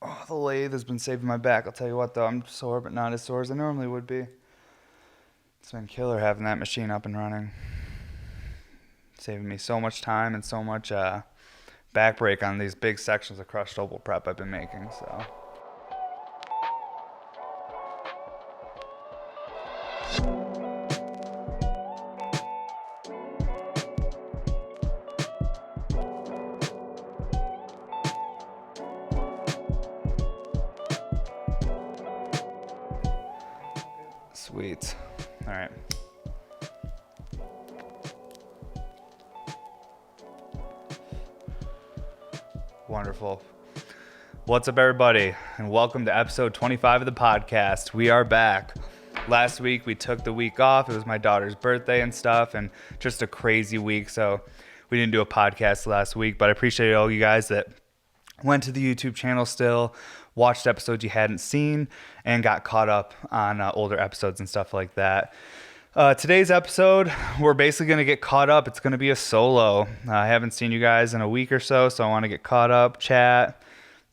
Oh, the lathe has been saving my back. I'll tell you what, though. I'm sore, but not as sore as I normally would be. It's been killer having that machine up and running. Saving me so much time and so much back break on these big sections of crushed opal prep I've been making, so... Sweet. All right. Wonderful. What's up, everybody, and welcome to episode 25 of the podcast. We are back. Last week, we took the week off. It was my daughter's birthday and stuff, and just a crazy week, so we didn't do a podcast last week, but I appreciate all you guys that went to the YouTube channel still, watched episodes you hadn't seen, and got caught up on older episodes and stuff like that. Today's episode, we're basically going to get caught up. It's going to be a solo. I haven't seen you guys in a week or so, so I want to get caught up, chat,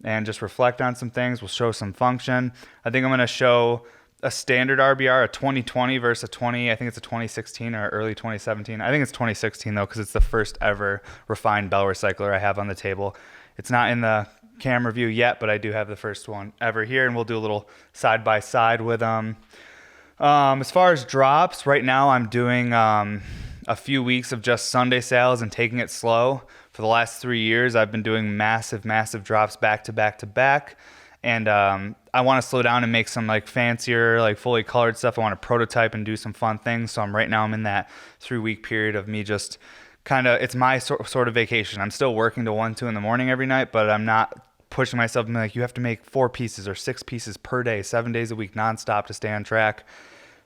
and just reflect on some things. We'll show some function. I think I'm going to show a standard RBR, a 2020 versus a 20, I think it's a 2016 or early 2017. I think it's 2016 though, because it's the first ever refined bell recycler I have on the table. It's not in the camera view yet, but I do have the first one ever here, and we'll do a little side by side with them. As far as drops, right now I'm doing a few weeks of just Sunday sales and taking it slow. For the last 3 years, I've been doing massive drops back to back to back. And I want to slow down and make some like fancier, like fully colored stuff. I want to prototype and do some fun things. So right now I'm in that 3-week period of me just kind of, it's my sort of vacation. I'm still working to 1, 2 in the morning every night, but I'm not pushing myself and like, you have to make 4 pieces or 6 pieces per day, 7 days a week, nonstop to stay on track.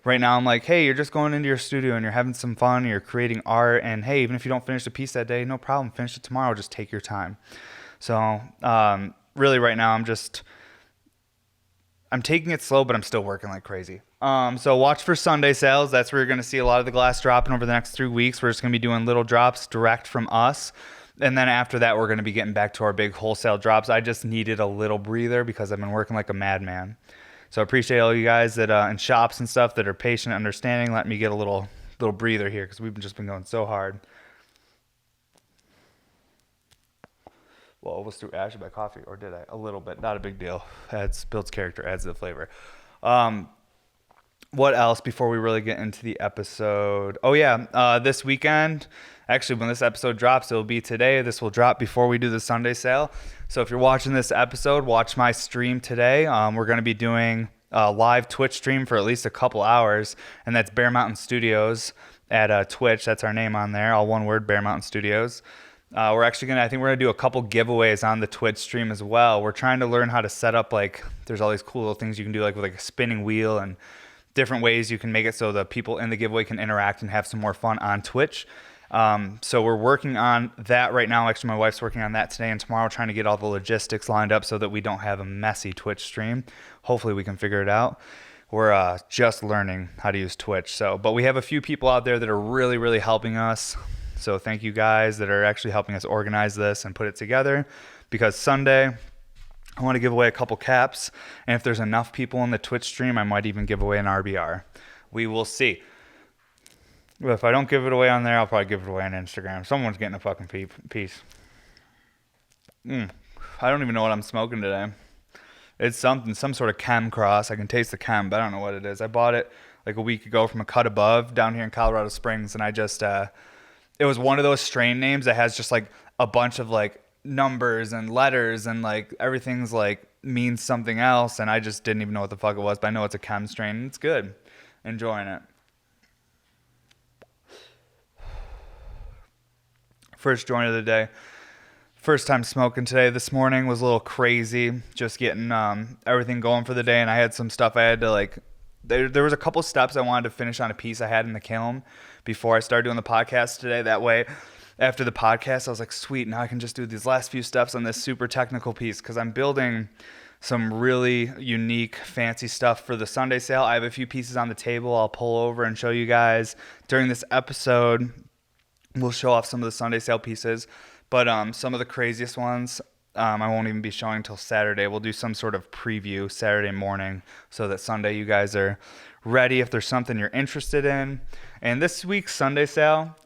Right now I'm like, hey, you're just going into your studio and you're having some fun, you're creating art, and hey, even if you don't finish a piece that day, no problem, finish it tomorrow, just take your time. So really right now I'm taking it slow, but I'm still working like crazy. So watch for Sunday sales. That's where you're going to see a lot of the glass dropping over the next 3 weeks. We're just going to be doing little drops direct from us. And then after that, we're going to be getting back to our big wholesale drops. I just needed a little breather because I've been working like a madman. So I appreciate all you guys that in shops and stuff that are patient and understanding. Let me get a little breather here because we've just been going so hard. Well, I almost threw ash in my coffee, or did I? A little bit, not a big deal. Builds character, adds to the flavor. What else before we really get into the episode? Oh yeah, this weekend, actually when this episode drops, it'll be today. This will drop before we do the Sunday sale. So if you're watching this episode, watch my stream today. We're going to be doing a live Twitch stream for at least a couple hours, and that's Bear Mountain Studios at Twitch. That's our name on there, all one word, Bear Mountain Studios. We're actually I think we're going to do a couple giveaways on the Twitch stream as well. We're trying to learn how to set up, like, there's all these cool little things you can do, like with like a spinning wheel and different ways you can make it so the people in the giveaway can interact and have some more fun on Twitch. So we're working on that right now. Actually, my wife's working on that today and tomorrow, trying to get all the logistics lined up so that we don't have a messy Twitch stream. Hopefully we can figure it out. We're just learning how to use Twitch. But we have a few people out there that are really, really helping us. So thank you guys that are actually helping us organize this and put it together, because Sunday I want to give away a couple caps, and if there's enough people in the Twitch stream, I might even give away an RBR. We will see. But if I don't give it away on there, I'll probably give it away on Instagram. Someone's getting a fucking piece. I don't even know what I'm smoking today. It's some sort of chem cross. I can taste the chem, but I don't know what it is. I bought it like a week ago from a Cut Above down here in Colorado Springs, and I just... it was one of those strain names that has just like a bunch of like numbers and letters and like everything's like means something else, and I just didn't even know what the fuck it was, but I know it's a chem strain and it's good. Enjoying it. First joint of the day. First time smoking today. This morning was a little crazy, just getting everything going for the day, and I had some stuff I had to like... There was a couple steps I wanted to finish on a piece I had in the kiln before I started doing the podcast today. That way, after the podcast, I was like, sweet, now I can just do these last few steps on this super technical piece, because I'm building some really unique, fancy stuff for the Sunday sale. I have a few pieces on the table I'll pull over and show you guys. During this episode, we'll show off some of the Sunday sale pieces, but some of the craziest ones I won't even be showing till Saturday. We'll do some sort of preview Saturday morning so that Sunday you guys are ready if there's something you're interested in. And this week's Sunday sale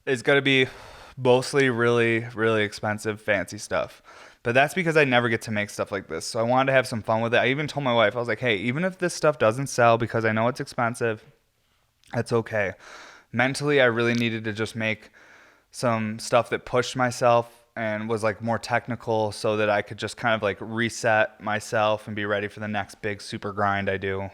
is going to be mostly really, really expensive, fancy stuff. But that's because I never get to make stuff like this. So I wanted to have some fun with it. I even told my wife, I was like, hey, even if this stuff doesn't sell because I know it's expensive, that's okay. Mentally, I really needed to just make some stuff that pushed myself and was like more technical so that I could just kind of like reset myself and be ready for the next big super grind I do.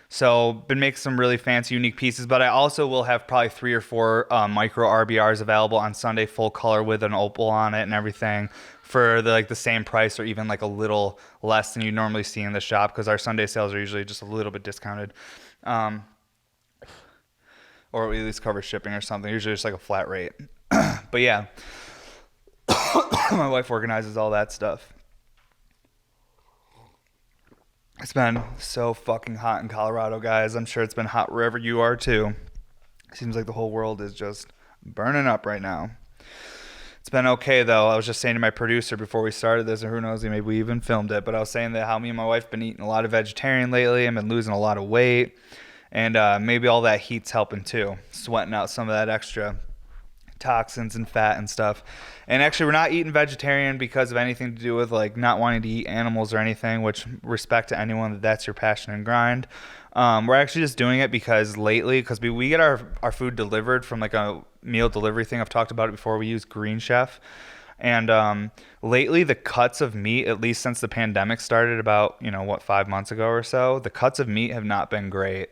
So been making some really fancy, unique pieces, but I also will have probably 3 or 4 micro RBRs available on Sunday, full color with an opal on it and everything for the same price or even like a little less than you normally see in the shop because our Sunday sales are usually just a little bit discounted. Or at least cover shipping or something, usually just like a flat rate. But yeah, my wife organizes all that stuff. It's been so fucking hot in Colorado, guys. I'm sure it's been hot wherever you are too. Seems like the whole world is just burning up right now. It's been okay though. I was just saying to my producer before we started this, and who knows, maybe we even filmed it, but I was saying that how me and my wife been eating a lot of vegetarian lately and been losing a lot of weight. And maybe all that heat's helping too, sweating out some of that extra toxins and fat and stuff. And actually, we're not eating vegetarian because of anything to do with like not wanting to eat animals or anything, which respect to anyone that's your passion and grind. We're actually just doing it because lately, because we get our food delivered from like a meal delivery thing. I've talked about it before. We use Green Chef. And lately, the cuts of meat, at least since the pandemic started about, 5 months ago or so, the cuts of meat have not been great.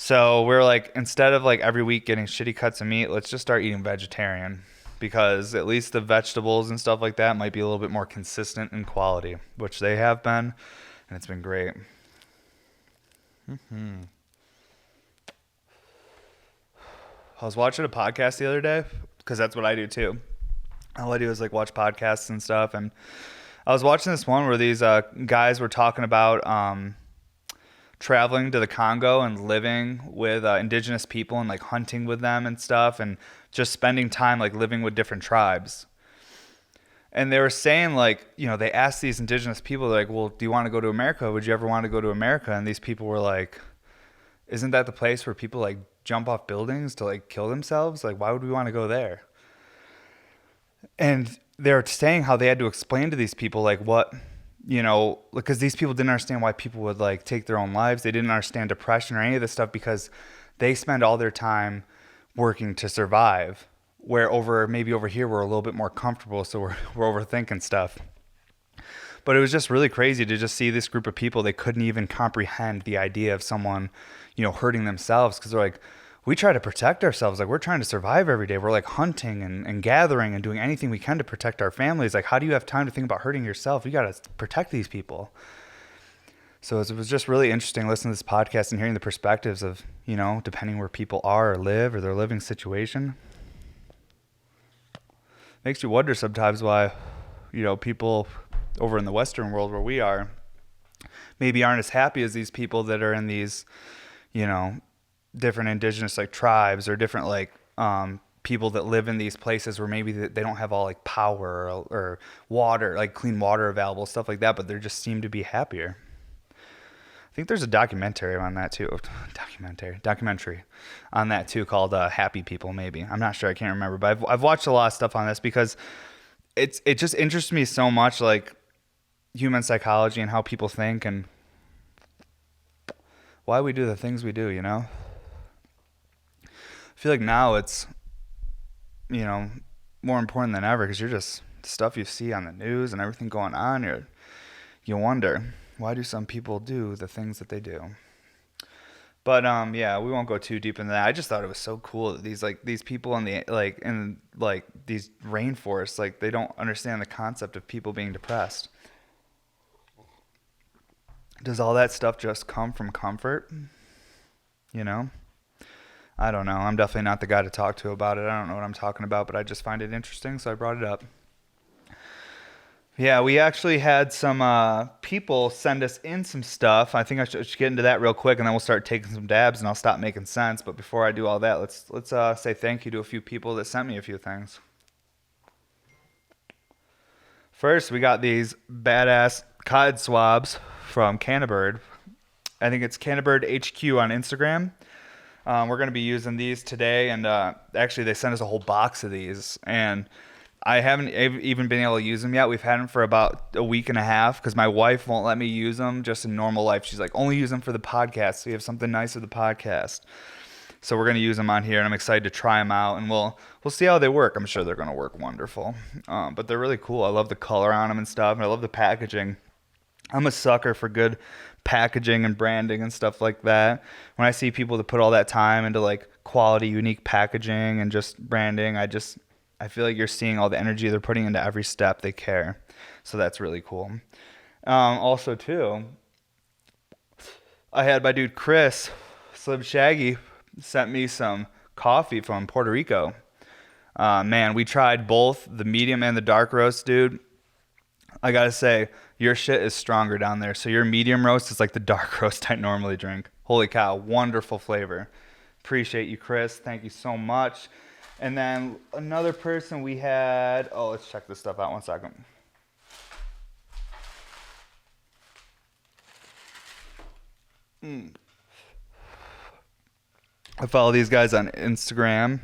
So we're like, instead of like every week getting shitty cuts of meat, let's just start eating vegetarian because at least the vegetables and stuff like that might be a little bit more consistent in quality, which they have been, and it's been great. I was watching a podcast the other day because that's what I do too. All I do is like watch podcasts and stuff. And I was watching this one where these guys were talking about traveling to the Congo and living with indigenous people and like hunting with them and stuff and just spending time like living with different tribes. And they were saying like, they asked these indigenous people like, well, do you want to go to America? Would you ever want to go to America? And these people were like, isn't that the place where people like jump off buildings to like kill themselves? Like, why would we want to go there? And they're saying how they had to explain to these people like what, because these people didn't understand why people would like take their own lives. They didn't understand depression or any of this stuff because they spend all their time working to survive. Where maybe over here we're a little bit more comfortable, so we're overthinking stuff. But it was just really crazy to just see this group of people. They couldn't even comprehend the idea of someone, hurting themselves because they're like, we try to protect ourselves. Like we're trying to survive every day. We're like hunting and gathering and doing anything we can to protect our families. Like, how do you have time to think about hurting yourself? You got to protect these people. So it was just really interesting listening to this podcast and hearing the perspectives of, depending where people are or live or their living situation. Makes you wonder sometimes why, people over in the Western world where we are maybe aren't as happy as these people that are in these, different indigenous like tribes or different like people that live in these places where maybe they don't have all like power or water, like clean water available, stuff like that, but they just seem to be happier. I think there's a documentary on that too. Documentary on that too called Happy People maybe. I'm not sure, I can't remember, but I've watched a lot of stuff on this because it just interests me so much, like human psychology and how people think and why we do the things we do, I feel like now it's, more important than ever because you're just the stuff you see on the news and everything going on. You wonder, why do some people do the things that they do? But yeah, we won't go too deep into that. I just thought it was so cool that these people in these rainforests, like they don't understand the concept of people being depressed. Does all that stuff just come from comfort? I don't know. I'm definitely not the guy to talk to about it. I don't know what I'm talking about, but I just find it interesting, so I brought it up. Yeah, we actually had some people send us in some stuff. I think I should get into that real quick, and then we'll start taking some dabs, and I'll stop making sense. But before I do all that, let's say thank you to a few people that sent me a few things. First, we got these badass cod swabs from Cannabird. I think it's Cannabird HQ on Instagram. We're going to be using these today, and actually they sent us a whole box of these, and I haven't even been able to use them yet. We've had them for about a week and a half because my wife won't let me use them just in normal life. She's like, only use them for the podcast, so you have something nice for the podcast. So we're going to use them on here, and I'm excited to try them out, and we'll see how they work. I'm sure they're going to work wonderful. But they're really cool. I love the color on them and stuff, and I love the packaging. I'm a sucker for good packaging and branding and stuff like that. When I see people that put all that time into like quality, unique packaging and just branding, I feel like you're seeing all the energy they're putting into every step. They care. So that's really cool. Also, too, I had my dude Chris, Slim Shaggy, sent me some coffee from Puerto Rico. Man, we tried both the medium and the dark roast, dude. I gotta say, your shit is stronger down there. So your medium roast is like the dark roast I normally drink. Holy cow, wonderful flavor. Appreciate you, Chris. Thank you so much. And then another person we had, let's check this stuff out 1 second. I follow these guys on Instagram.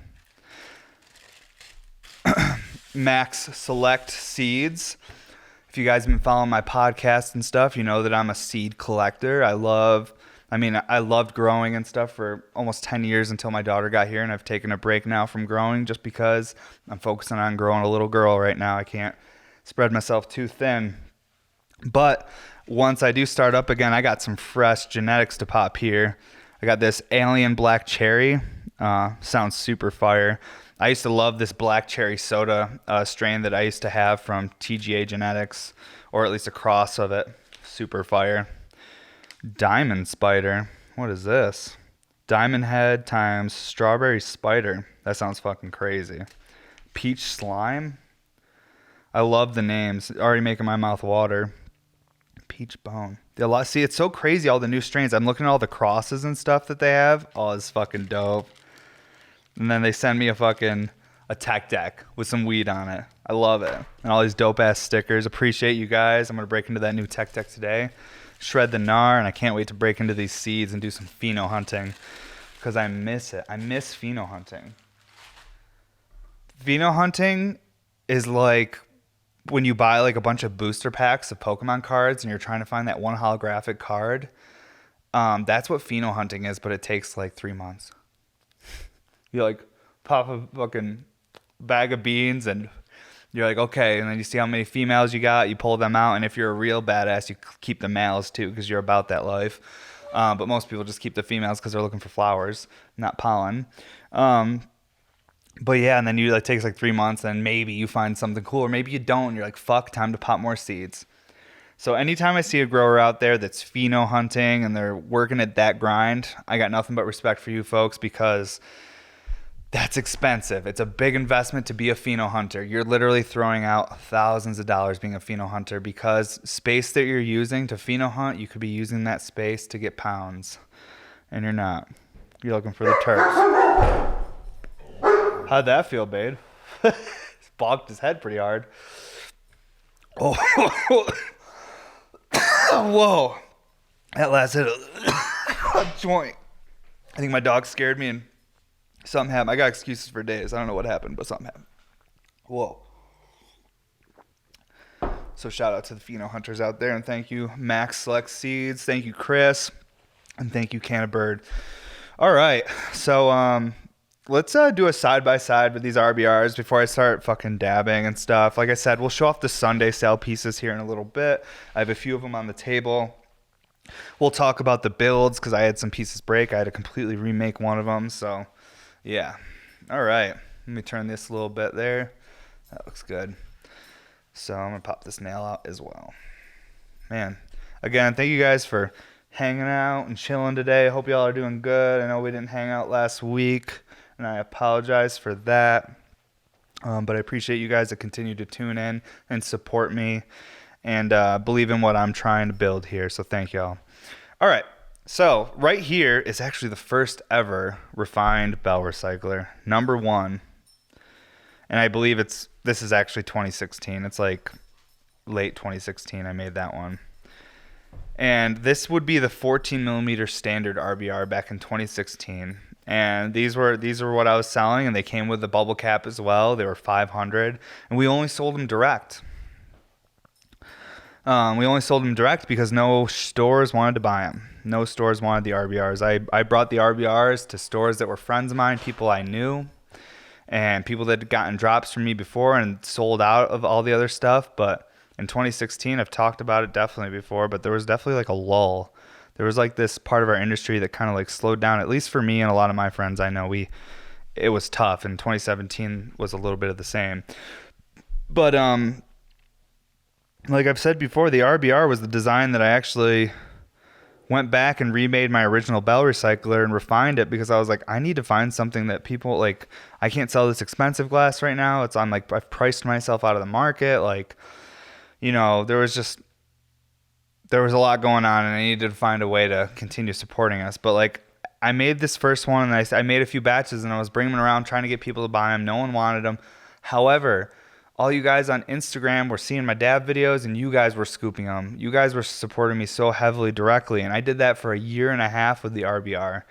Max Select Seeds. If you guys have been following my podcast and stuff, you know that I'm a seed collector. I loved growing and stuff for almost 10 years until my daughter got here, and I've taken a break now from growing just because I'm focusing on growing a little girl right now. I can't spread myself too thin. But once I do start up again, I got some fresh genetics to pop here. I got this Alien Black Cherry. Sounds super fire. I used to love this black cherry soda strain that I used to have from TGA Genetics, or at least a cross of it. Super fire. Diamond Spider. What is this? Diamond Head times Strawberry Spider. That sounds fucking crazy. Peach Slime. I love the names. Already making my mouth water. Peach Bone. See, it's so crazy, all the new strains. I'm looking at all the crosses and stuff that they have. Oh, it's fucking dope. And then they send me a tech deck with some weed on it. I love it. And all these dope ass stickers. Appreciate you guys. I'm going to break into that new tech deck today. Shred the gnar, and I can't wait to break into these seeds and do some pheno hunting because I miss it. I miss pheno hunting. Pheno hunting is like when you buy like a bunch of booster packs of Pokemon cards and you're trying to find that one holographic card. That's what pheno hunting is, but it takes like 3 months. You like pop a fucking bag of beans and you're like, okay, and then you see how many females you got, you pull them out, and if you're a real badass, you keep the males too because you're about that life. But most people just keep the females because they're looking for flowers, not pollen. But yeah, and then it takes like 3 months, and maybe you find something cool, or maybe you don't, and you're like, fuck, time to pop more seeds. So anytime I see a grower out there that's pheno hunting and they're working at that grind, I got nothing but respect for you folks because that's expensive. It's a big investment to be a pheno hunter. You're literally throwing out thousands of dollars being a pheno hunter because space that you're using to pheno hunt, you could be using that space to get pounds. And you're not. You're looking for the turfs. How'd that feel, babe? Bonked his head pretty hard. Oh, whoa. That last hit a joint. I think my dog scared me and something happened. I got excuses for days. I don't know what happened, but something happened. Whoa. So shout out to the pheno hunters out there, and thank you, Max Select Seeds. Thank you, Chris, and thank you, Cannabird. All right, so let's do a side-by-side with these RBRs before I start fucking dabbing and stuff. Like I said, we'll show off the Sunday sale pieces here in a little bit. I have a few of them on the table. We'll talk about the builds because I had some pieces break. I had to completely remake one of them, so yeah. All right. Let me turn this a little bit there. That looks good. So I'm going to pop this nail out as well. Man, again, thank you guys for hanging out and chilling today. I hope y'all are doing good. I know we didn't hang out last week, and I apologize for that. But I appreciate you guys that continue to tune in and support me and believe in what I'm trying to build here. So thank y'all. All right. So right here is actually the first ever refined bell recycler, #1. And I believe this is actually 2016. It's like late 2016. I made that one. And this would be the 14 millimeter standard RBR back in 2016. And these were what I was selling, and they came with the bubble cap as well. They were 500, and we only sold them direct. Because no stores wanted to buy them. No stores wanted the RBRs. I brought the RBRs to stores that were friends of mine, people I knew, and people that had gotten drops from me before and sold out of all the other stuff. But in 2016, I've talked about it definitely before, but there was definitely like a lull. There was like this part of our industry that kind of like slowed down, at least for me and a lot of my friends I know. It was tough, and 2017 was a little bit of the same. But like I've said before, the RBR was the design that I actually went back and remade my original bell recycler and refined it, because I was like, I need to find something that people like. I can't sell this expensive glass right now. It's on like, I've priced myself out of the market. Like, you know, there was a lot going on, and I needed to find a way to continue supporting us. But like, I made this first one, and I made a few batches, and I was bringing them around trying to get people to buy them. No one wanted them. However, all you guys on Instagram were seeing my dab videos, and you guys were scooping them. You guys were supporting me so heavily directly, and I did that for a year and a half with the RBR.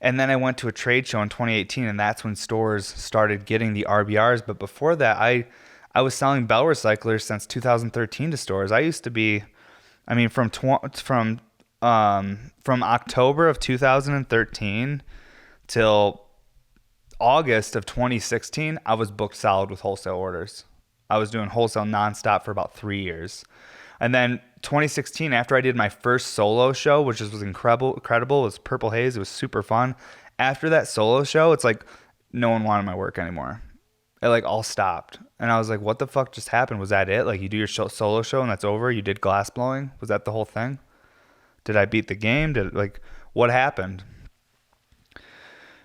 And then I went to a trade show in 2018, and that's when stores started getting the RBRs. But before that, I was selling bell recyclers since 2013 to stores. I used to be, I mean, from October of 2013 till August of 2016, I was booked solid with wholesale orders. I was doing wholesale nonstop for about 3 years. And then 2016, after I did my first solo show, which was incredible, it was Purple Haze. It was super fun. After that solo show, it's like no one wanted my work anymore. It like all stopped. And I was like, what the fuck just happened? Was that it? Like, you do your solo show and that's over? You did glass blowing? Was that the whole thing? Did I beat the game? What happened?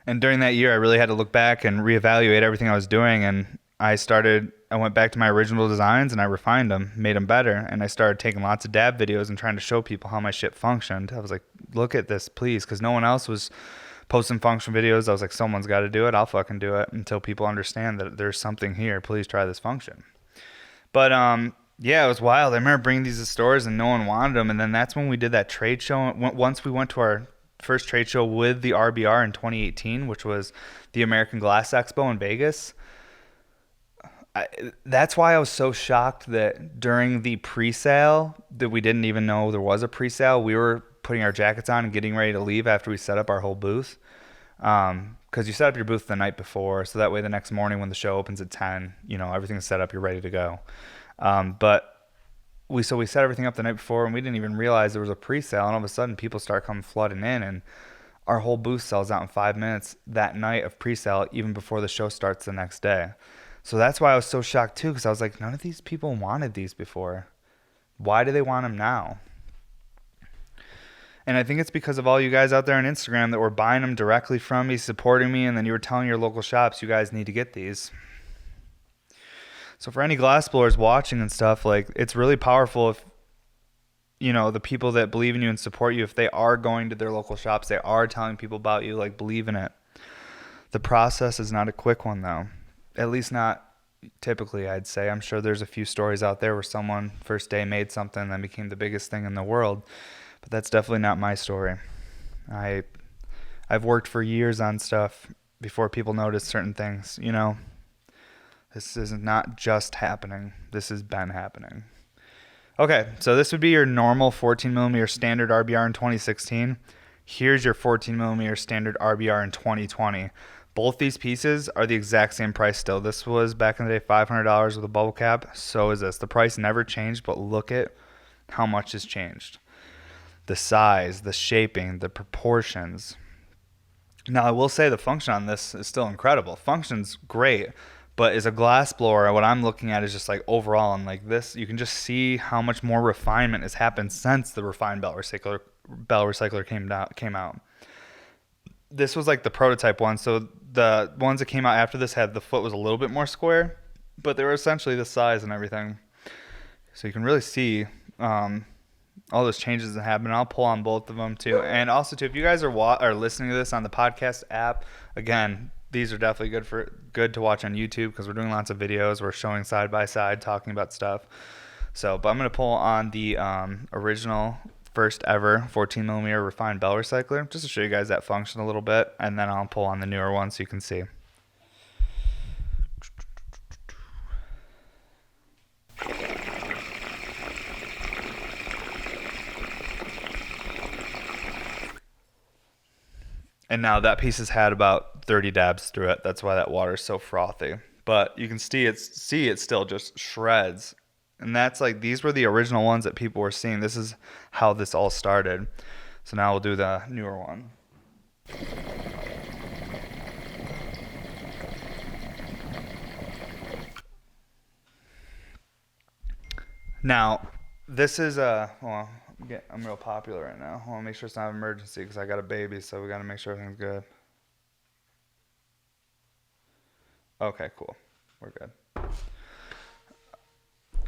And during that year, I really had to look back and reevaluate everything I was doing. And I went back to my original designs, and I refined them, made them better. And I started taking lots of dab videos and trying to show people how my shit functioned. I was like, look at this, please. Because no one else was posting function videos. I was like, someone's got to do it. I'll fucking do it until people understand that there's something here. Please try this function. But yeah, it was wild. I remember bringing these to stores and no one wanted them. And then that's when we did that trade show. Once we went to our first trade show with the RBR in 2018, which was the American Glass Expo in Vegas. That's why I was so shocked that during the pre-sale, that we didn't even know there was a pre-sale. We were putting our jackets on and getting ready to leave after we set up our whole booth. Because you set up your booth the night before, so that way the next morning when the show opens at 10, you know, everything's set up, you're ready to go. But we set everything up the night before, and we didn't even realize there was a pre-sale, and all of a sudden people start coming flooding in, and our whole booth sells out in 5 minutes that night of pre-sale, even before the show starts the next day. So that's why I was so shocked too, because I was like, none of these people wanted these before. Why do they want them now? And I think it's because of all you guys out there on Instagram that were buying them directly from me, supporting me, and then you were telling your local shops, you guys need to get these. So for any glass blowers watching and stuff, like, it's really powerful if, you know, the people that believe in you and support you, if they are going to their local shops, they are telling people about you, like, believe in it. The process is not a quick one, though. At least not typically, I'd say. I'm sure there's a few stories out there where someone first day made something and then became the biggest thing in the world. But that's definitely not my story. I've worked for years on stuff before people noticed certain things, you know. This is not just happening. This has been happening. Okay, so this would be your normal 14mm standard RBR in 2016. Here's your 14mm standard RBR in 2020. Both these pieces are the exact same price still. This was back in the day $500 with a bubble cap. So is this. The price never changed, but look at how much has changed. The size, the shaping, the proportions. Now, I will say the function on this is still incredible. Function's great, but as a glass blower, what I'm looking at is just like overall, and like this, you can just see how much more refinement has happened since the refined bell recycler came out. This was like the prototype one, so the ones that came out after this had the foot was a little bit more square, but they were essentially the size and everything. So you can really see all those changes that happen. I'll pull on both of them too. And also too, if you guys are listening to this on the podcast app, again, these are definitely good to watch on YouTube because we're doing lots of videos. We're showing side by side, talking about stuff. So, but I'm going to pull on the original first ever 14 millimeter refined bell recycler just to show you guys that function a little bit. And then I'll pull on the newer one so you can see. And now that piece has had about 30 dabs through it. That's why that water is so frothy. But you can see it still just shreds. And that's like, these were the original ones that people were seeing. This is how this all started. So now we'll do the newer one. Now, this is well, I'm real popular right now. I want to make sure it's not an emergency because I got a baby, so we got to make sure everything's good. Okay, cool. We're good.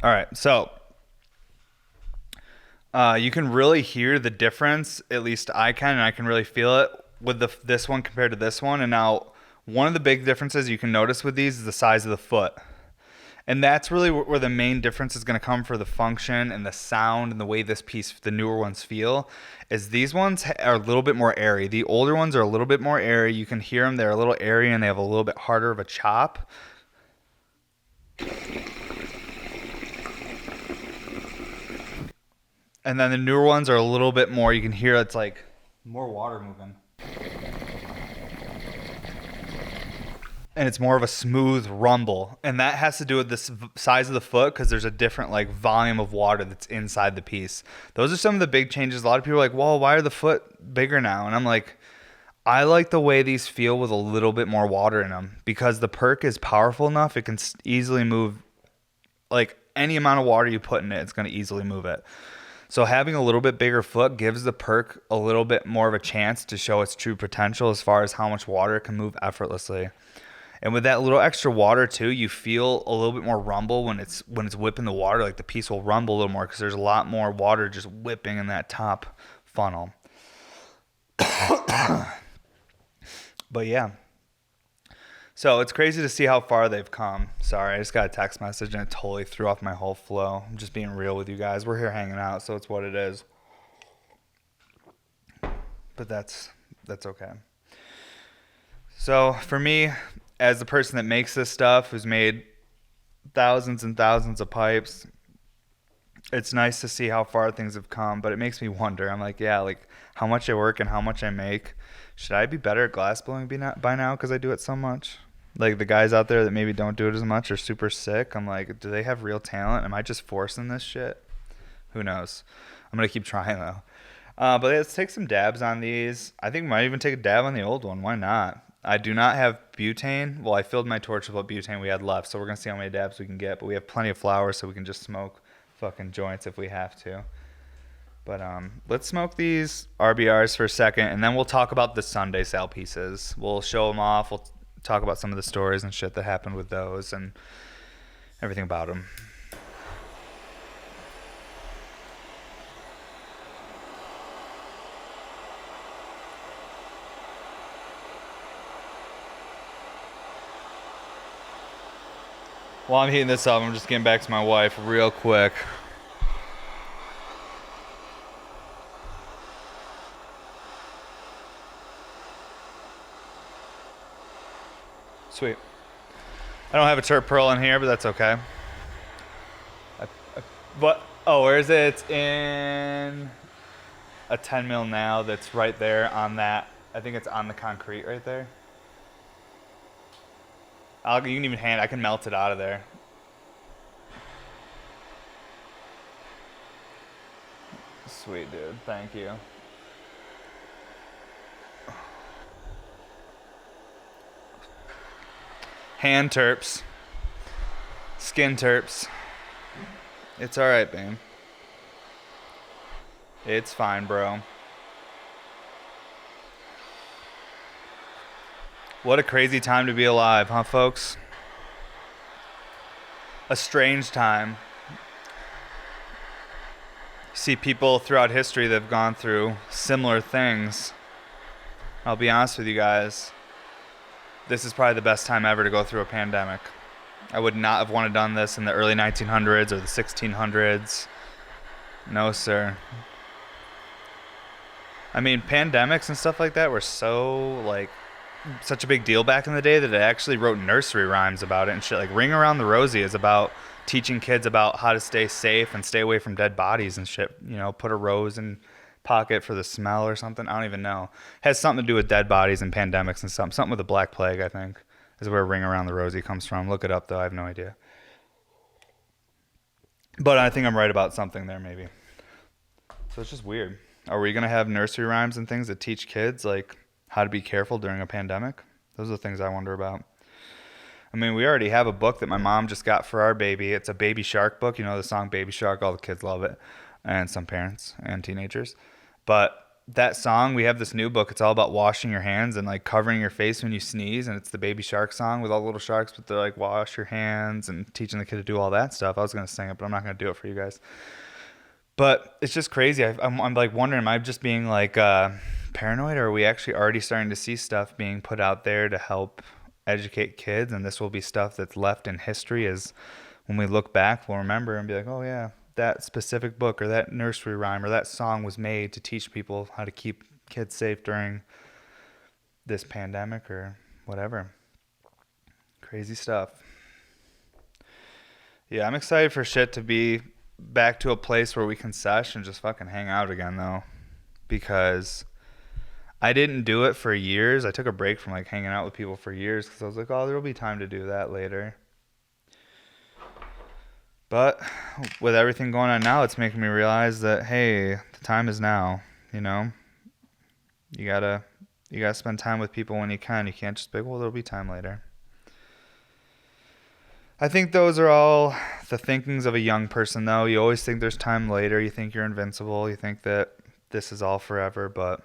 All right, so you can really hear the difference. At least I can, and I can really feel it with this one compared to this one. And now, one of the big differences you can notice with these is the size of the foot. And that's really where the main difference is going to come for the function and the sound and the way this piece, the newer ones feel, is these ones are a little bit more airy. The older ones are a little bit more airy. You can hear them. They're a little airy and they have a little bit harder of a chop. And then the newer ones are a little bit more, you can hear it's like more water moving. And it's more of a smooth rumble. And that has to do with the size of the foot because there's a different like volume of water that's inside the piece. Those are some of the big changes. A lot of people are like, well, why are the foot bigger now? And I'm like, I like the way these feel with a little bit more water in them because the perk is powerful enough. It can easily move, like any amount of water you put in it, it's going to easily move it. So having a little bit bigger foot gives the perk a little bit more of a chance to show its true potential as far as how much water it can move effortlessly. And with that little extra water too, you feel a little bit more rumble when it's whipping the water. Like the piece will rumble a little more because there's a lot more water just whipping in that top funnel. But yeah. So it's crazy to see how far they've come. Sorry, I just got a text message and it totally threw off my whole flow. I'm just being real with you guys. We're here hanging out, so it's what it is. But that's okay. So for me, as the person that makes this stuff, who's made thousands and thousands of pipes, it's nice to see how far things have come, but it makes me wonder. I'm like, yeah, like how much I work and how much I make. Should I be better at glass blowing by now because I do it so much? Like the guys out there that maybe don't do it as much are super sick. I'm like, do they have real talent? Am I just forcing this shit? Who knows? I'm going to keep trying though. But let's take some dabs on these. I think we might even take a dab on the old one. Why not? I do not have butane. Well, I filled my torch with what butane we had left, so we're going to see how many dabs we can get. But we have plenty of flour, so we can just smoke fucking joints if we have to. But let's smoke these RBRs for a second, and then we'll talk about the Sunday sale pieces. We'll show them off. We'll talk about some of the stories and shit that happened with those and everything about them. While I'm heating this up, I'm just getting back to my wife real quick. Sweet. I don't have a terp pearl in here, but that's okay. Where is it? It's in a 10 mil now that's right there on that. I think it's on the concrete right there. You can even I can melt it out of there. Sweet, dude. Thank you. Hand terps. Skin terps. It's alright, babe. It's fine, bro. What a crazy time to be alive, huh, folks? A strange time. See people throughout history that have gone through similar things. I'll be honest with you guys. This is probably the best time ever to go through a pandemic. I would not have wanted done this in the early 1900s or the 1600s. No, sir. I mean, pandemics and stuff like that were so, like, such a big deal back in the day that I actually wrote nursery rhymes about it and shit. Like, Ring Around the Rosie is about teaching kids about how to stay safe and stay away from dead bodies and shit. You know, put a rose in pocket for the smell or something. I don't even know. Has something to do with dead bodies and pandemics and something. Something with the Black Plague, I think, is where Ring Around the Rosie comes from. Look it up, though. I have no idea. But I think I'm right about something there, maybe. So it's just weird. Are we going to have nursery rhymes and things that teach kids, like, how to be careful during a pandemic? Those are the things I wonder about. I mean, we already have a book that my mom just got for our baby. It's a Baby Shark book. You know the song Baby Shark? All the kids love it, and some parents and teenagers. But that song, we have this new book. It's all about washing your hands and, like, covering your face when you sneeze. And it's the Baby Shark song with all the little sharks, but they're like, wash your hands and teaching the kid to do all that stuff. I was going to sing it, but I'm not going to do it for you guys. But it's just crazy. I'm like wondering, am I just being like paranoid, or are we actually already starting to see stuff being put out there to help educate kids? And this will be stuff that's left in history, as when we look back, we'll remember and be like, oh yeah, that specific book or that nursery rhyme or that song was made to teach people how to keep kids safe during this pandemic or whatever. Crazy stuff. Yeah, I'm excited for shit to be back to a place where we can sesh and just fucking hang out again, though, because I didn't do it for years. I took a break from, like, hanging out with people for years because I was like, oh, there'll be time to do that later. But with everything going on now, it's making me realize that, hey, the time is now. You know, you gotta spend time with people when you can. You can't just be like, well, there'll be time later. I think those are all the thinkings of a young person, though. You always think there's time later. You think you're invincible. You think that this is all forever, but,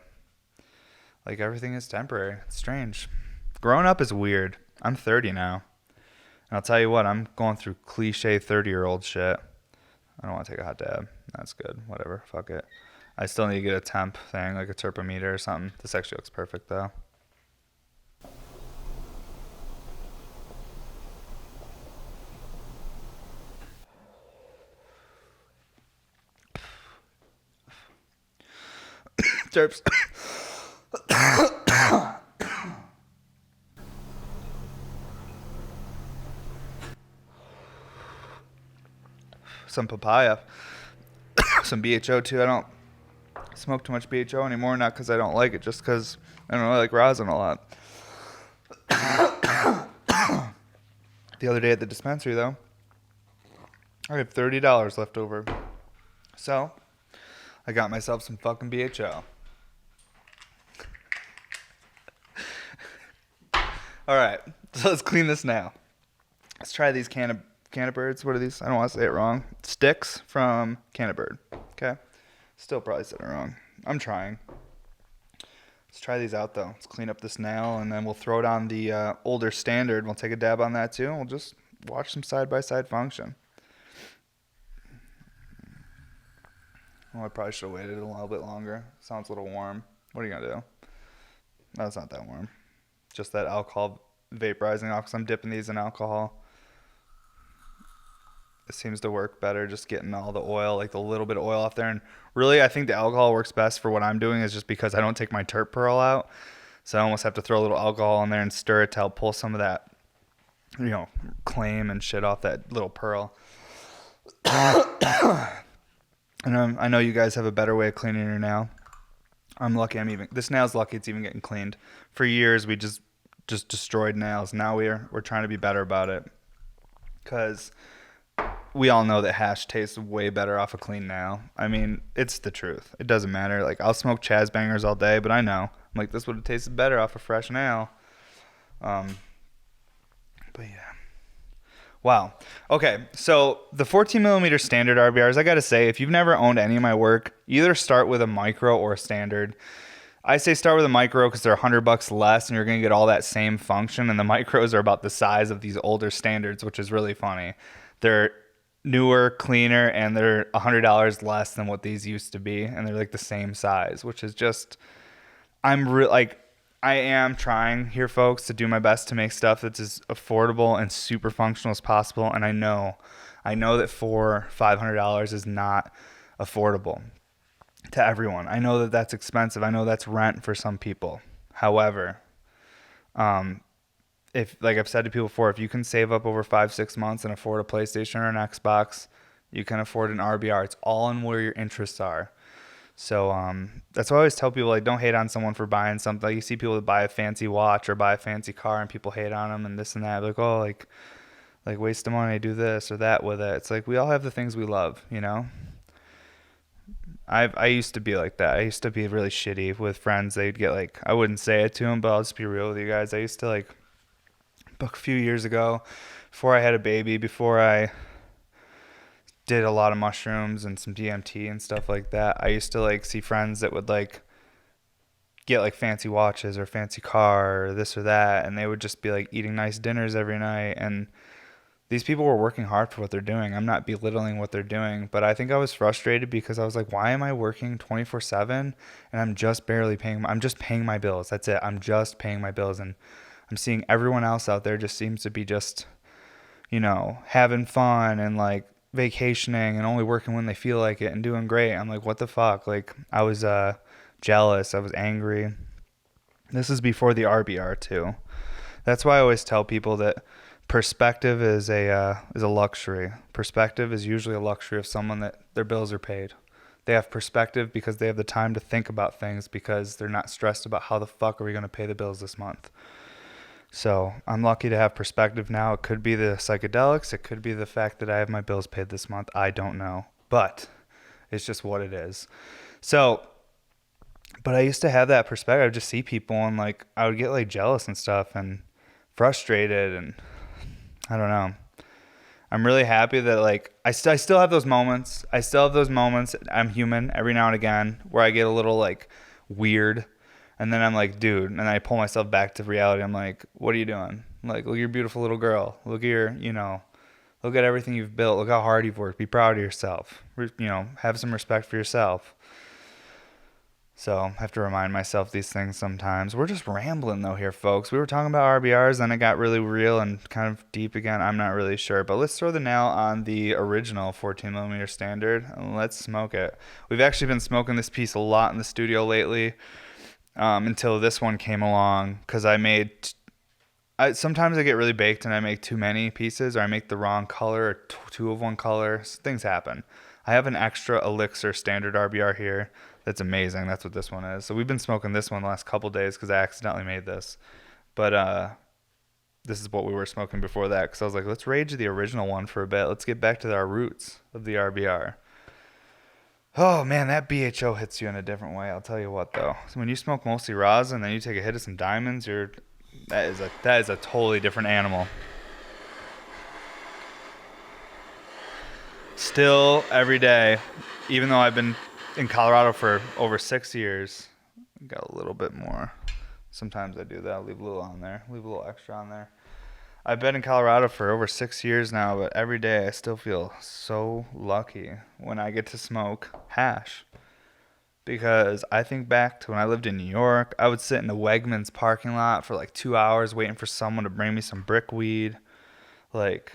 like, everything is temporary. It's strange. Growing up is weird. I'm 30 now. And I'll tell you what, I'm going through cliche 30-year-old shit. I don't want to take a hot dab. That's good. Whatever. Fuck it. I still need to get a temp thing, like a terpometer or something. This actually looks perfect, though. Terps. Some papaya. Some BHO too. I don't smoke too much BHO anymore, not because I don't like it, just because I don't really like rosin a lot. The other day at the dispensary, though, I had $30 left over. So I got myself some fucking BHO. All right, so let's clean this now. Let's try these Cannabirds. What are these? I don't want to say it wrong. Sticks from Cannabird. Okay. Still probably said it wrong. I'm trying. Let's try these out, though. Let's clean up this nail, and then we'll throw it on the older standard. We'll take a dab on that, too, and we'll just watch some side-by-side function. Well, I probably should have waited a little bit longer. Sounds a little warm. What are you going to do? No, it's not that warm. Just that alcohol vaporizing off, because I'm dipping these in alcohol. It seems to work better just getting all the oil, like the little bit of oil off there. And really, I think the alcohol works best for what I'm doing, is just because I don't take my terp pearl out. So I almost have to throw a little alcohol in there and stir it to help pull some of that, you know, claim and shit off that little pearl. And I know you guys have a better way of cleaning your nail. I'm lucky this nail's lucky it's even getting cleaned. For years, we just destroyed nails. Now we're trying to be better about it. Because we all know that hash tastes way better off a clean nail. I mean, it's the truth. It doesn't matter. Like, I'll smoke Chaz bangers all day, but I know. I'm like, this would have tasted better off a fresh nail. But yeah. Wow. Okay, so the 14 millimeter standard RBRs, I gotta say, if you've never owned any of my work, either start with a micro or a standard. I say start with a micro because they're $100 less and you're gonna get all that same function, and the micros are about the size of these older standards, which is really funny. They're newer, cleaner, and they're $100 less than what these used to be, and they're like the same size, which is just, I am trying here, folks, to do my best to make stuff that's as affordable and super functional as possible. And I know that $500 is not affordable to everyone. I know that that's expensive. I know that's rent for some people. However, if, like I've said to people before, if you can save up over 5-6 months and afford a PlayStation or an Xbox, you can afford an RBR. It's all in where your interests are. So that's why I always tell people, like, don't hate on someone for buying something. Like, you see people that buy a fancy watch or buy a fancy car, and people hate on them and this and that. Like, oh, like waste of money, do this or that with it. It's like we all have the things we love, you know. I used to be like that. I used to be really shitty with friends. They'd get like, I wouldn't say it to them, but I'll just be real with you guys. I used to like book a few years ago, before I had a baby, before I did a lot of mushrooms and some DMT and stuff like that. I used to like see friends that would like get like fancy watches or fancy car or this or that, and they would just be like eating nice dinners every night. And these people were working hard for what they're doing. I'm not belittling what they're doing, but I think I was frustrated because I was like, why am I working 24/7 and I'm just barely paying, I'm just paying my bills. That's it. I'm just paying my bills. And I'm seeing everyone else out there just seems to be just, you know, having fun and like vacationing and only working when they feel like it and doing great. I'm like, what the fuck? Like, I was jealous. I was angry. This is before the RBR too. That's why I always tell people that perspective is a luxury. Perspective is usually a luxury of someone that their bills are paid. They have perspective because they have the time to think about things, because they're not stressed about how the fuck are we going to pay the bills this month. So I'm lucky to have perspective now. It could be the psychedelics. It could be the fact that I have my bills paid this month. I don't know. But it's just what it is. So, but I used to have that perspective. I would just see people and like, I would get like jealous and stuff and frustrated, and I don't know. I'm really happy that like I still have those moments. I still have those moments. I'm human every now and again where I get a little like weird. And then I'm like, dude, and I pull myself back to reality. I'm like, what are you doing? I'm like, look at your beautiful little girl. Look at your, you know, look at everything you've built. Look how hard you've worked. Be proud of yourself. You know, have some respect for yourself. So I have to remind myself these things sometimes. We're just rambling though here, folks. We were talking about RBRs, then it got really real and kind of deep again. I'm not really sure, but let's throw the nail on the original 14mm standard and let's smoke it. We've actually been smoking this piece a lot in the studio lately. Until this one came along, because sometimes I get really baked and I make too many pieces, or I make the wrong color or two of one color. Things happen. I have an extra Elixir standard RBR here that's amazing. That's what this one is. So we've been smoking this one the last couple days because I accidentally made this. But this is what we were smoking before that, because I was like, let's rage the original one for a bit. Let's get back to our roots of the RBR. Oh man, that BHO hits you in a different way. I'll tell you what though. So when you smoke mostly rosin, then you take a hit of some diamonds, that is a totally different animal. Still every day, even though I've been in Colorado for over 6 years, got a little bit more. Sometimes I do that. I'll leave a little on there. Leave a little extra on there. I've been in Colorado for over 6 years now, but every day I still feel so lucky when I get to smoke hash. Because I think back to when I lived in New York, I would sit in the Wegmans parking lot for like 2 hours waiting for someone to bring me some brick weed. Like,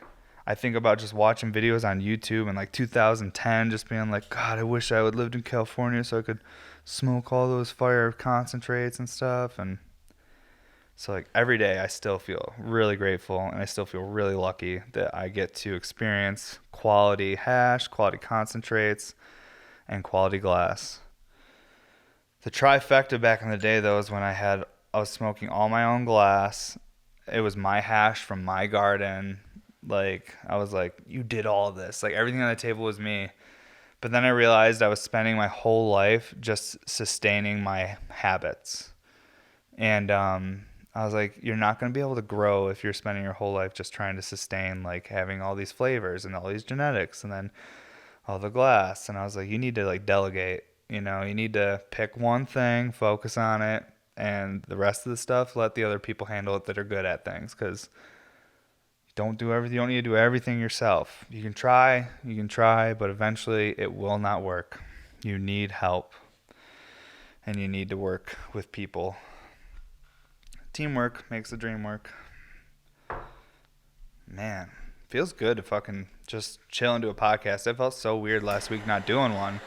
I think about just watching videos on YouTube in like 2010, just being like, God, I wish I would lived in California so I could smoke all those fire concentrates and stuff. And so like every day I still feel really grateful, and I still feel really lucky that I get to experience quality hash, quality concentrates, and quality glass. The trifecta back in the day though is when I was smoking all my own glass. It was my hash from my garden. Like, I was like, you did all of this. Like, everything on the table was me. But then I realized I was spending my whole life just sustaining my habits. And I was like, you're not going to be able to grow if you're spending your whole life just trying to sustain, like, having all these flavors and all these genetics and then all the glass. And I was like, you need to, like, delegate. You know, you need to pick one thing, focus on it, and the rest of the stuff, let the other people handle it that are good at things, because you don't need to do everything yourself. You can try, but eventually it will not work. You need help, and you need to work with people. Teamwork makes the dream work. Man, feels good to fucking just chill and do a podcast. It felt so weird last week not doing one.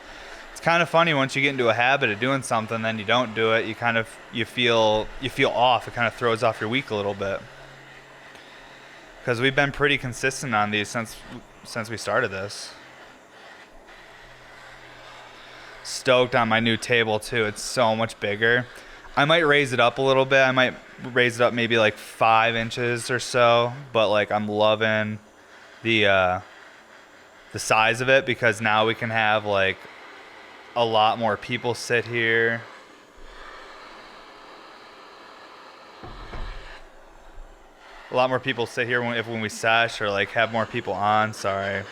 It's kind of funny once you get into a habit of doing something, then you don't do it. You feel off. It kind of throws off your week a little bit. Because we've been pretty consistent on these since we started this. Stoked on my new table too. It's so much bigger. I might raise it up a little bit. I might raise it up maybe like 5 inches or so. But like I'm loving the size of it, because now we can have like a lot more people sit here. A lot more people sit here when we sesh, or like have more people on. Sorry,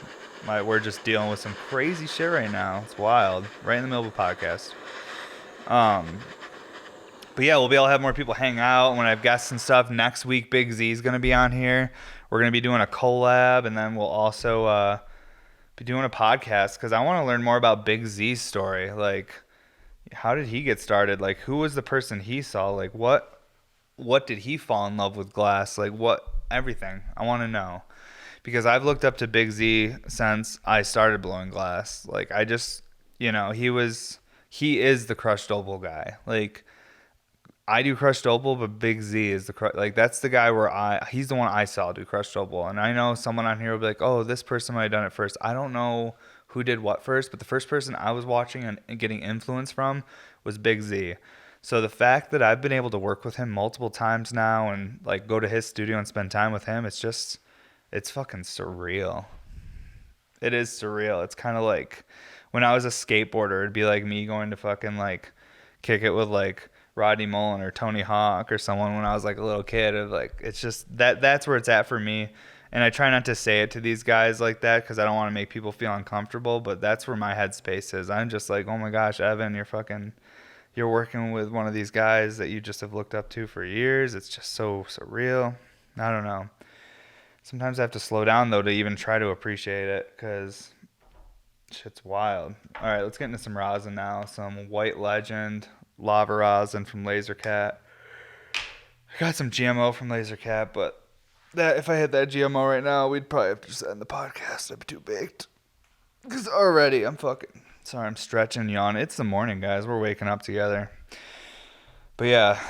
we're just dealing with some crazy shit right now. It's wild, right in the middle of a podcast. But yeah, we'll be able to have more people hang out when I have guests and stuff. Next week, Big Z is gonna be on here. We're gonna be doing a collab, and then we'll also be doing a podcast, because I want to learn more about Big Z's story. Like, how did he get started? Like, who was the person he saw? Like, what did he fall in love with glass? Like, everything. I want to know. Because I've looked up to Big Z since I started blowing glass. Like, I just, he is the crushed opal guy. Like, I do crushed opal, but Big Z is that's the guy he's the one I saw do crushed opal. And I know someone on here will be like, oh, this person might have done it first. I don't know who did what first, but the first person I was watching and getting influence from was Big Z. So the fact that I've been able to work with him multiple times now and like go to his studio and spend time with him, it's fucking surreal. It is surreal. It's kind of like when I was a skateboarder, it'd be like me going to fucking like kick it with like Rodney Mullen or Tony Hawk or someone when I was like a little kid. It's just that's where it's at for me. And I try not to say it to these guys like that, because I don't want to make people feel uncomfortable, but that's where my headspace is. I'm just like, oh my gosh, Evan, you're working with one of these guys that you just have looked up to for years. It's just so surreal. I don't know. Sometimes I have to slow down, though, to even try to appreciate it, because shit's wild. All right, let's get into some rosin now. Some White Legend lava rosin from Laser Cat. I got some GMO from Laser Cat, but if I had that GMO right now, we'd probably have to just end the podcast. I'd be too baked. Because already I'm stretching and yawning. It's the morning, guys. We're waking up together. But yeah,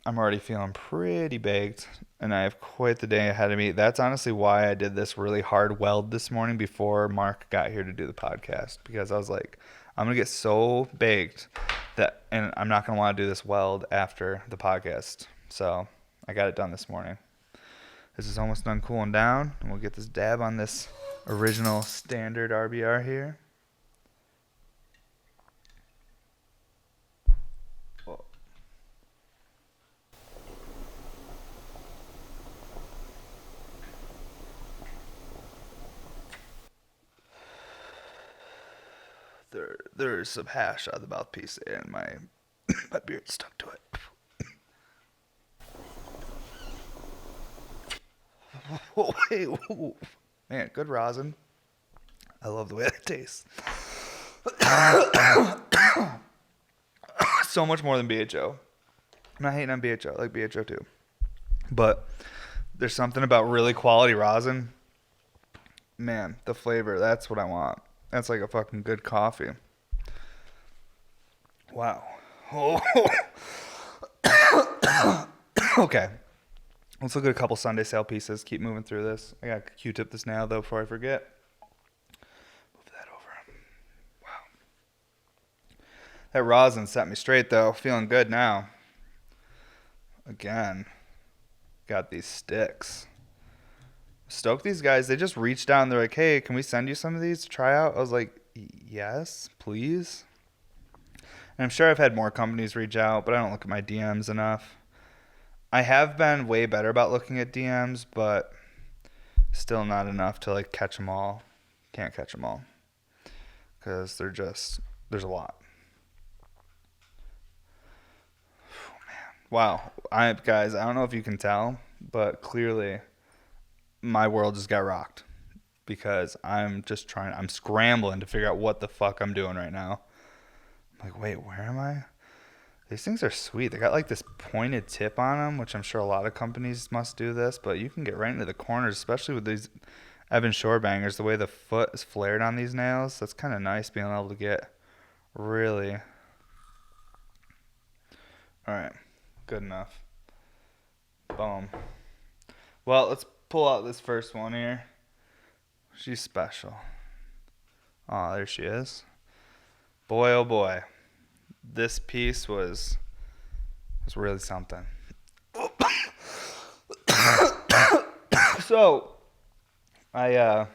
I'm already feeling pretty baked, and I have quite the day ahead of me. That's honestly why I did this really hard weld this morning before Mark got here to do the podcast, because I was like, I'm going to get so baked and I'm not going to want to do this weld after the podcast. So I got it done this morning. This is almost done cooling down, and we'll get this dab on this original standard RBR here. Whoa. There's some hash on the mouthpiece, and my beard stuck to it. Whoa. Man, good rosin. I love the way that tastes. So much more than BHO. I'm not hating on BHO. I like BHO too. But there's something about really quality rosin. Man, the flavor, that's what I want. That's like a fucking good coffee. Wow. Oh. Okay. Let's look at a couple Sunday sale pieces. Keep moving through this. I got to Q-tip this now, though, before I forget. Move that over. Wow. That rosin set me straight, though. Feeling good now. Again. Got these sticks. Stoked these guys. They just reached out and they're like, hey, can we send you some of these to try out? I was like, yes, please. And I'm sure I've had more companies reach out, but I don't look at my DMs enough. I have been way better about looking at DMs, but still not enough to like catch them all. Can't catch them all, because there's a lot. Oh, man. Wow. Guys, I don't know if you can tell, but clearly my world just got rocked, because I'm scrambling to figure out what the fuck I'm doing right now. I'm like, wait, where am I? These things are sweet. They got like this pointed tip on them, which I'm sure a lot of companies must do this, but you can get right into the corners, especially with these Evan Shore bangers. The way the foot is flared on these nails, that's kind of nice being able to get really. All right, good enough. Boom. Well, let's pull out this first one here. She's special. Oh, there she is. Boy, oh boy. This piece was really something. So, I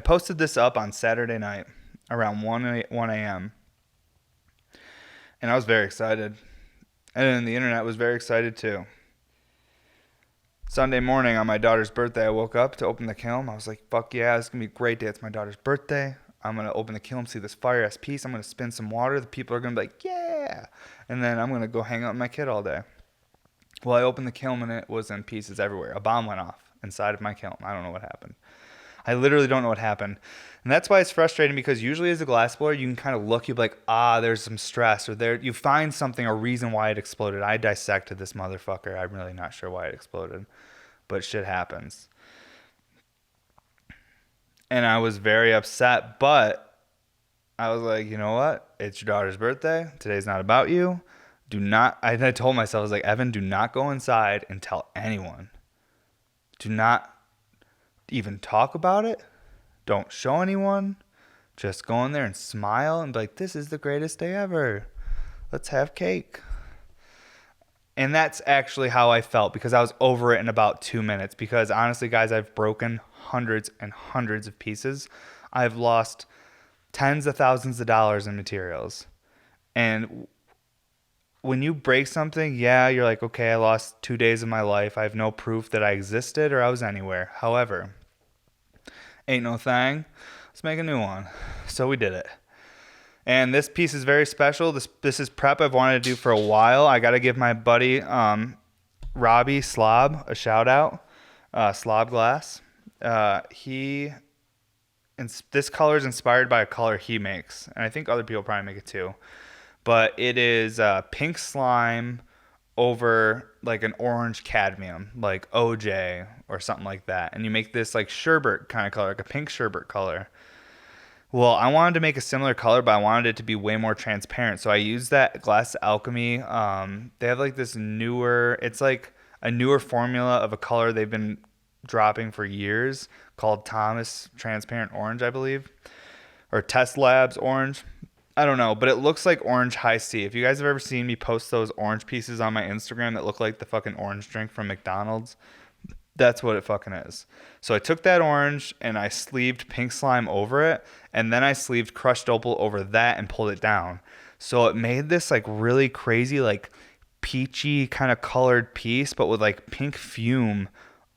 posted this up on Saturday night around 1 a.m. and I was very excited. And the internet was very excited too. Sunday morning on my daughter's birthday, I woke up to open the kiln. I was like, fuck yeah, it's going to be a great day. It's my daughter's birthday. I'm going to open the kiln, see this fire-ass piece. I'm going to spin some water. The people are going to be like, yeah. And then I'm going to go hang out with my kid all day. Well, I opened the kiln and it was in pieces everywhere. A bomb went off inside of my kiln. I don't know what happened. I literally don't know what happened. And that's why it's frustrating, because usually as a glassblower, you can kind of look, you'll be like, there's some stress, or there you find something, a reason why it exploded. I dissected this motherfucker. I'm really not sure why it exploded, but shit happens. And I was very upset, but I was like, you know what? It's your daughter's birthday. Today's not about you. I told myself, I was like, Evan, do not go inside and tell anyone. Do not even talk about it. Don't show anyone. Just go in there and smile and be like, this is the greatest day ever. Let's have cake. And that's actually how I felt, because I was over it in about 2 minutes. Because honestly, guys, I've broken hundreds and hundreds of pieces. I've lost tens of thousands of dollars in materials. And when you break something, yeah, you're like, okay, I lost 2 days of my life. I have no proof that I existed or I was anywhere. However, ain't no thing. Let's make a new one. So we did it. And this piece is very special. This is prep I've wanted to do for a while. I got to give my buddy Robbie Slob a shout out. Slob Glass. This color is inspired by a color he makes, and I think other people probably make it too. But it is pink slime over like an orange cadmium, like OJ or something like that. And you make this like sherbet kind of color, like a pink sherbet color. Well, I wanted to make a similar color, but I wanted it to be way more transparent. So I used that Glass Alchemy. They have like this it's like a newer formula of a color they've been dropping for years called Thomas Transparent Orange, I believe, or Test Labs Orange. I don't know, but it looks like orange high C. If you guys have ever seen me post those orange pieces on my Instagram that look like the fucking orange drink from McDonald's, that's what it fucking is. So I took that orange and I sleeved pink slime over it, and then I sleeved crushed opal over that and pulled it down. So it made this like really crazy, like peachy kind of colored piece, but with like pink fume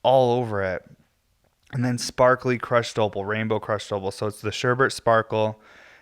all over it. And then sparkly crushed opal, rainbow crushed opal. So it's the sherbet sparkle.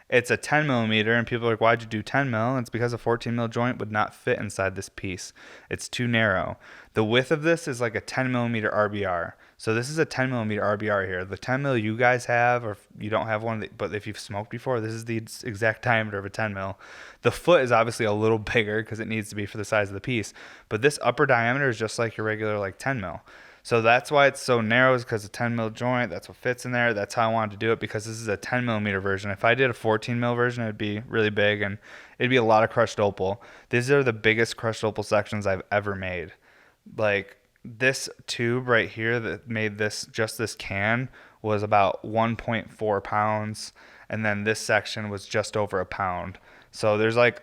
It's a 10 millimeter, and people are like, why'd you do 10 mil? And it's because a 14 mil joint would not fit inside this piece. It's too narrow. The width of this is like a 10 millimeter RBR. So this is a 10 millimeter RBR here. The 10 mil you guys have, or if you don't have one, but if you've smoked before, this is the exact diameter of a 10 mil. The foot is obviously a little bigger because it needs to be for the size of the piece. But this upper diameter is just like your regular like 10 mil. So that's why it's so narrow, is because a 10 mil joint, that's what fits in there. That's how I wanted to do it, because this is a 10 millimeter version. If I did a 14 mil version, it'd be really big and it'd be a lot of crushed opal. These are the biggest crushed opal sections I've ever made. Like this tube right here that made this can was about 1.4 pounds. And then this section was just over a pound. So there's like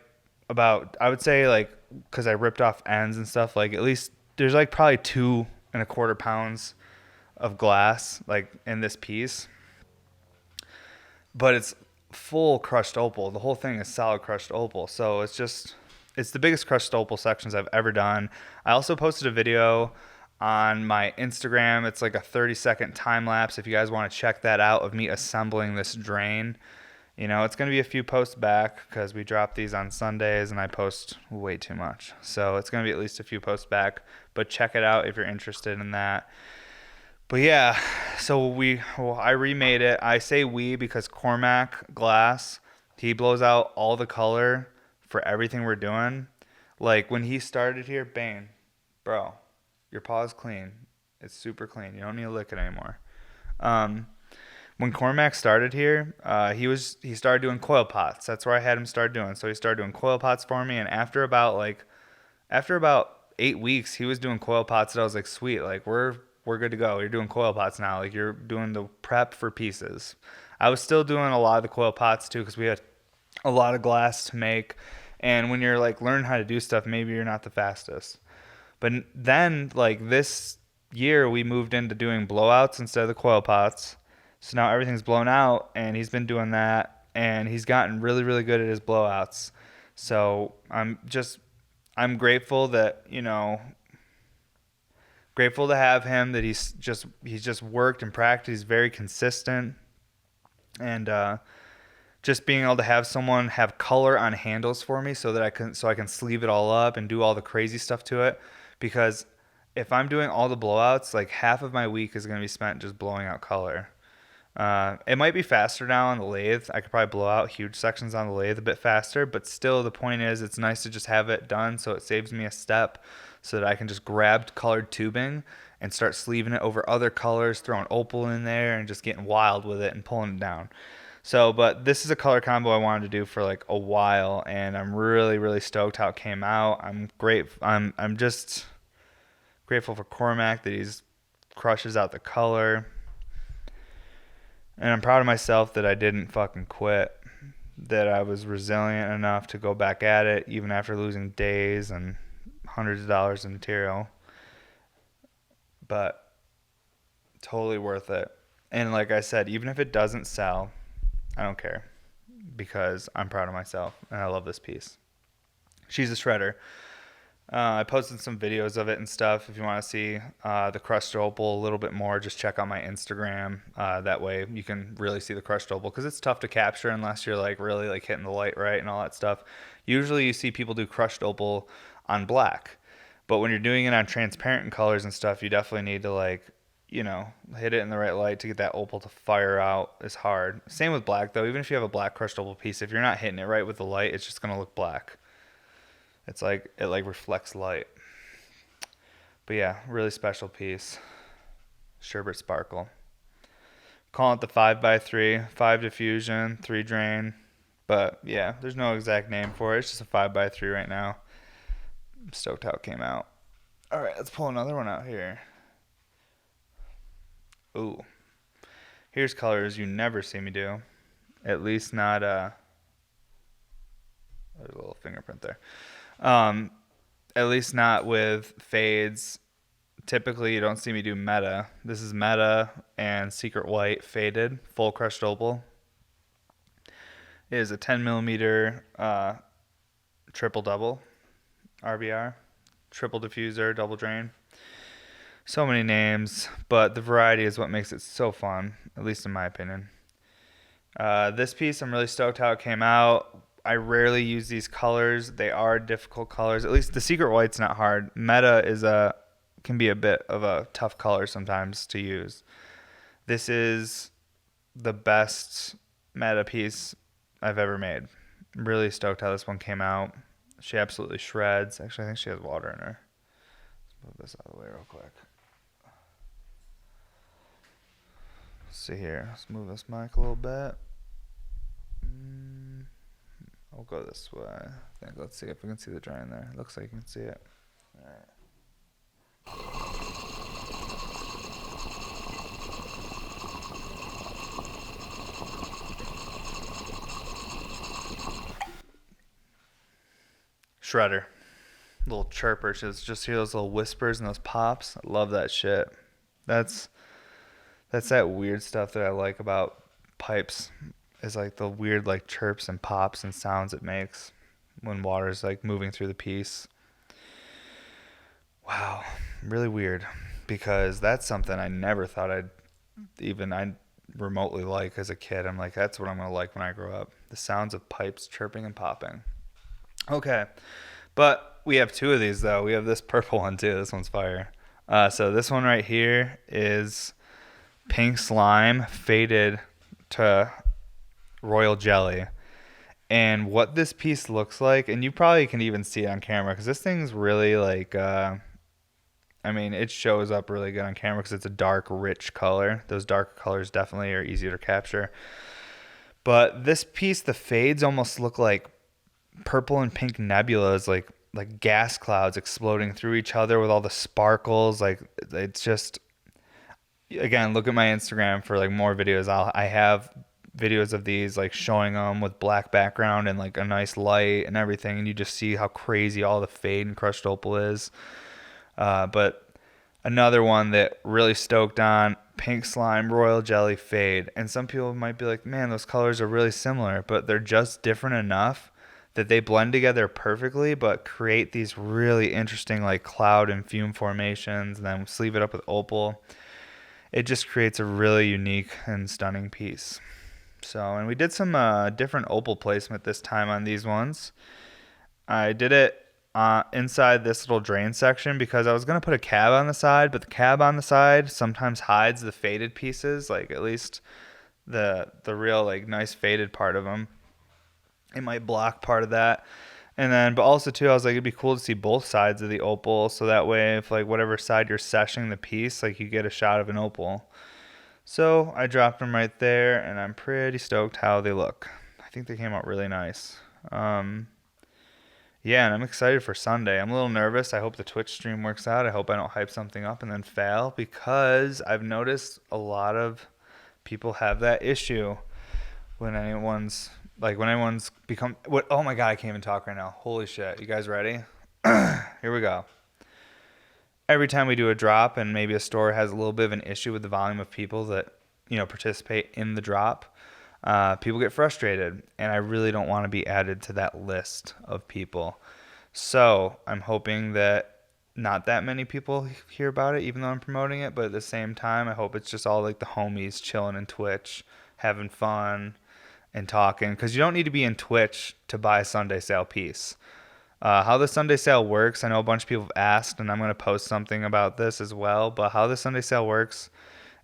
about, I would say like, because I ripped off ends and stuff, like at least there's like probably 2.25 pounds of glass like in this piece, but it's full crushed opal. The whole thing is solid crushed opal. So it's the biggest crushed opal sections I've ever done. I also posted a video on my Instagram. It's like a 30-second time lapse if you guys want to check that out, of me assembling this drain. You know, it's going to be a few posts back because we drop these on Sundays and I post way too much. So it's going to be at least a few posts back, but check it out if you're interested in that. But yeah, so I remade it. I say we because Cormac Glass, he blows out all the color for everything we're doing. Like when he started here, Bane, bro, your paw is clean. It's super clean. You don't need to lick it anymore. When Cormac started here, he started doing coil pots. That's where I had him start doing. So he started doing coil pots for me, and after about 8 weeks, he was doing coil pots. And I was like, sweet, like we're good to go. You're doing coil pots now. Like you're doing the prep for pieces. I was still doing a lot of the coil pots too because we had a lot of glass to make. And when you're like learning how to do stuff, maybe you're not the fastest. But then like this year, we moved into doing blowouts instead of the coil pots. So now everything's blown out, and he's been doing that, and he's gotten really, really good at his blowouts. So I'm grateful that, grateful to have him, that he's just worked and practiced. He's very consistent, and just being able to have someone have color on handles for me so that I can sleeve it all up and do all the crazy stuff to it. Because if I'm doing all the blowouts, like half of my week is going to be spent just blowing out color. It might be faster now on the lathe. I could probably blow out huge sections on the lathe a bit faster, but still the point is it's nice to just have it done so it saves me a step so that I can just grab colored tubing and start sleeving it over other colors, throwing opal in there and just getting wild with it and pulling it down. So, but this is a color combo I wanted to do for like a while, and I'm really, really stoked how it came out. I'm just grateful for Cormac that he's crushes out the color. And I'm proud of myself that I didn't fucking quit, that I was resilient enough to go back at it even after losing days and hundreds of dollars in material. But totally worth it. And like I said, even if it doesn't sell, I don't care because I'm proud of myself and I love this piece. She's a shredder. I posted some videos of it and stuff. If you want to see the crushed opal a little bit more, just check out my Instagram. That way you can really see the crushed opal because it's tough to capture unless you're like really like hitting the light right and all that stuff. Usually you see people do crushed opal on black, but when you're doing it on transparent colors and stuff, you definitely need to like, hit it in the right light to get that opal to fire out. Is hard. Same with black though. Even if you have a black crushed opal piece, if you're not hitting it right with the light, it's just going to look black. It's like it like reflects light. But yeah, really special piece. Sherbet Sparkle. Calling it the 5x3, 5 diffusion, 3 drain. But yeah, there's no exact name for it. It's just a 5x3 right now. I'm stoked how it came out. All right, let's pull another one out here. Ooh. Here's colors you never see me do. At least not there's a little fingerprint there. At least not with fades. Typically, you don't see me do meta. This is meta and secret white faded, full crushed opal. It is a 10 millimeter triple double RBR, triple diffuser, double drain. So many names, but the variety is what makes it so fun, at least in my opinion. This piece, I'm really stoked how it came out. I rarely use these colors. They are difficult colors. At least the secret white's not hard. Meta can be a bit of a tough color sometimes to use. This is the best meta piece I've ever made. I'm really stoked how this one came out. She absolutely shreds. Actually, I think she has water in her. Let's move this out of the way real quick. Let's see here. Let's move this mic a little bit. I'll go this way. I think. Let's see if we can see the drain there. Looks like you can see it. All right. Shredder. Little chirper. Just hear those little whispers and those pops. I love that shit. That's that weird stuff that I like about pipes. Is like the weird like chirps and pops and sounds it makes when water's like moving through the piece. Wow, really weird because that's something I never thought I'd remotely like as a kid. I'm like, that's what I'm gonna like when I grow up. The sounds of pipes chirping and popping. Okay, but we have 2 of these though. We have this purple one too. This one's fire. So this one right here is pink slime faded to royal jelly, And what this piece looks like, and you probably can even see it on camera because this thing's really like, I mean, it shows up really good on camera because it's a dark, rich color. Those dark colors definitely are easier to capture. But this piece, the fades almost look like purple and pink nebulas, like gas clouds exploding through each other with all the sparkles. Like it's just, again, look at my Instagram for like more videos. I have videos of these like showing them with black background and like a nice light and everything, and you just see how crazy all the fade and crushed opal is. But another one that really stoked on, pink slime royal jelly fade. And some people might be like, man, those colors are really similar, but they're just different enough that they blend together perfectly but create these really interesting like cloud and fume formations, and then sleeve it up with opal. It just creates a really unique and stunning piece. So, and we did some different opal placement this time on these ones. I did it inside this little drain section because I was going to put a cab on the side, but the cab on the side sometimes hides the faded pieces, like at least the real like nice faded part of them. It might block part of that. And then, but also too, I was like, it'd be cool to see both sides of the opal, so that way, if like whatever side you're seshing the piece, like you get a shot of an opal. So I dropped them right there, and I'm pretty stoked how they look. I think they came out really nice. Yeah, and I'm excited for Sunday. I'm a little nervous. I hope the Twitch stream works out. I hope I don't hype something up and then fail, because I've noticed a lot of people have that issue when anyone's become what. Oh my god, I can't even talk right now. Holy shit! You guys ready? Here we go. Every time we do a drop and maybe a store has a little bit of an issue with the volume of people that participate in the drop, people get frustrated, and I really don't want to be added to that list of people. So I'm hoping that not that many people hear about it, even though I'm promoting it. But at the same time, I hope it's just all like the homies chilling in Twitch, having fun and talking, because you don't need to be in Twitch to buy a Sunday sale piece. How the Sunday sale works, I know a bunch of people have asked, and I'm going to post something about this as well. But how the Sunday sale works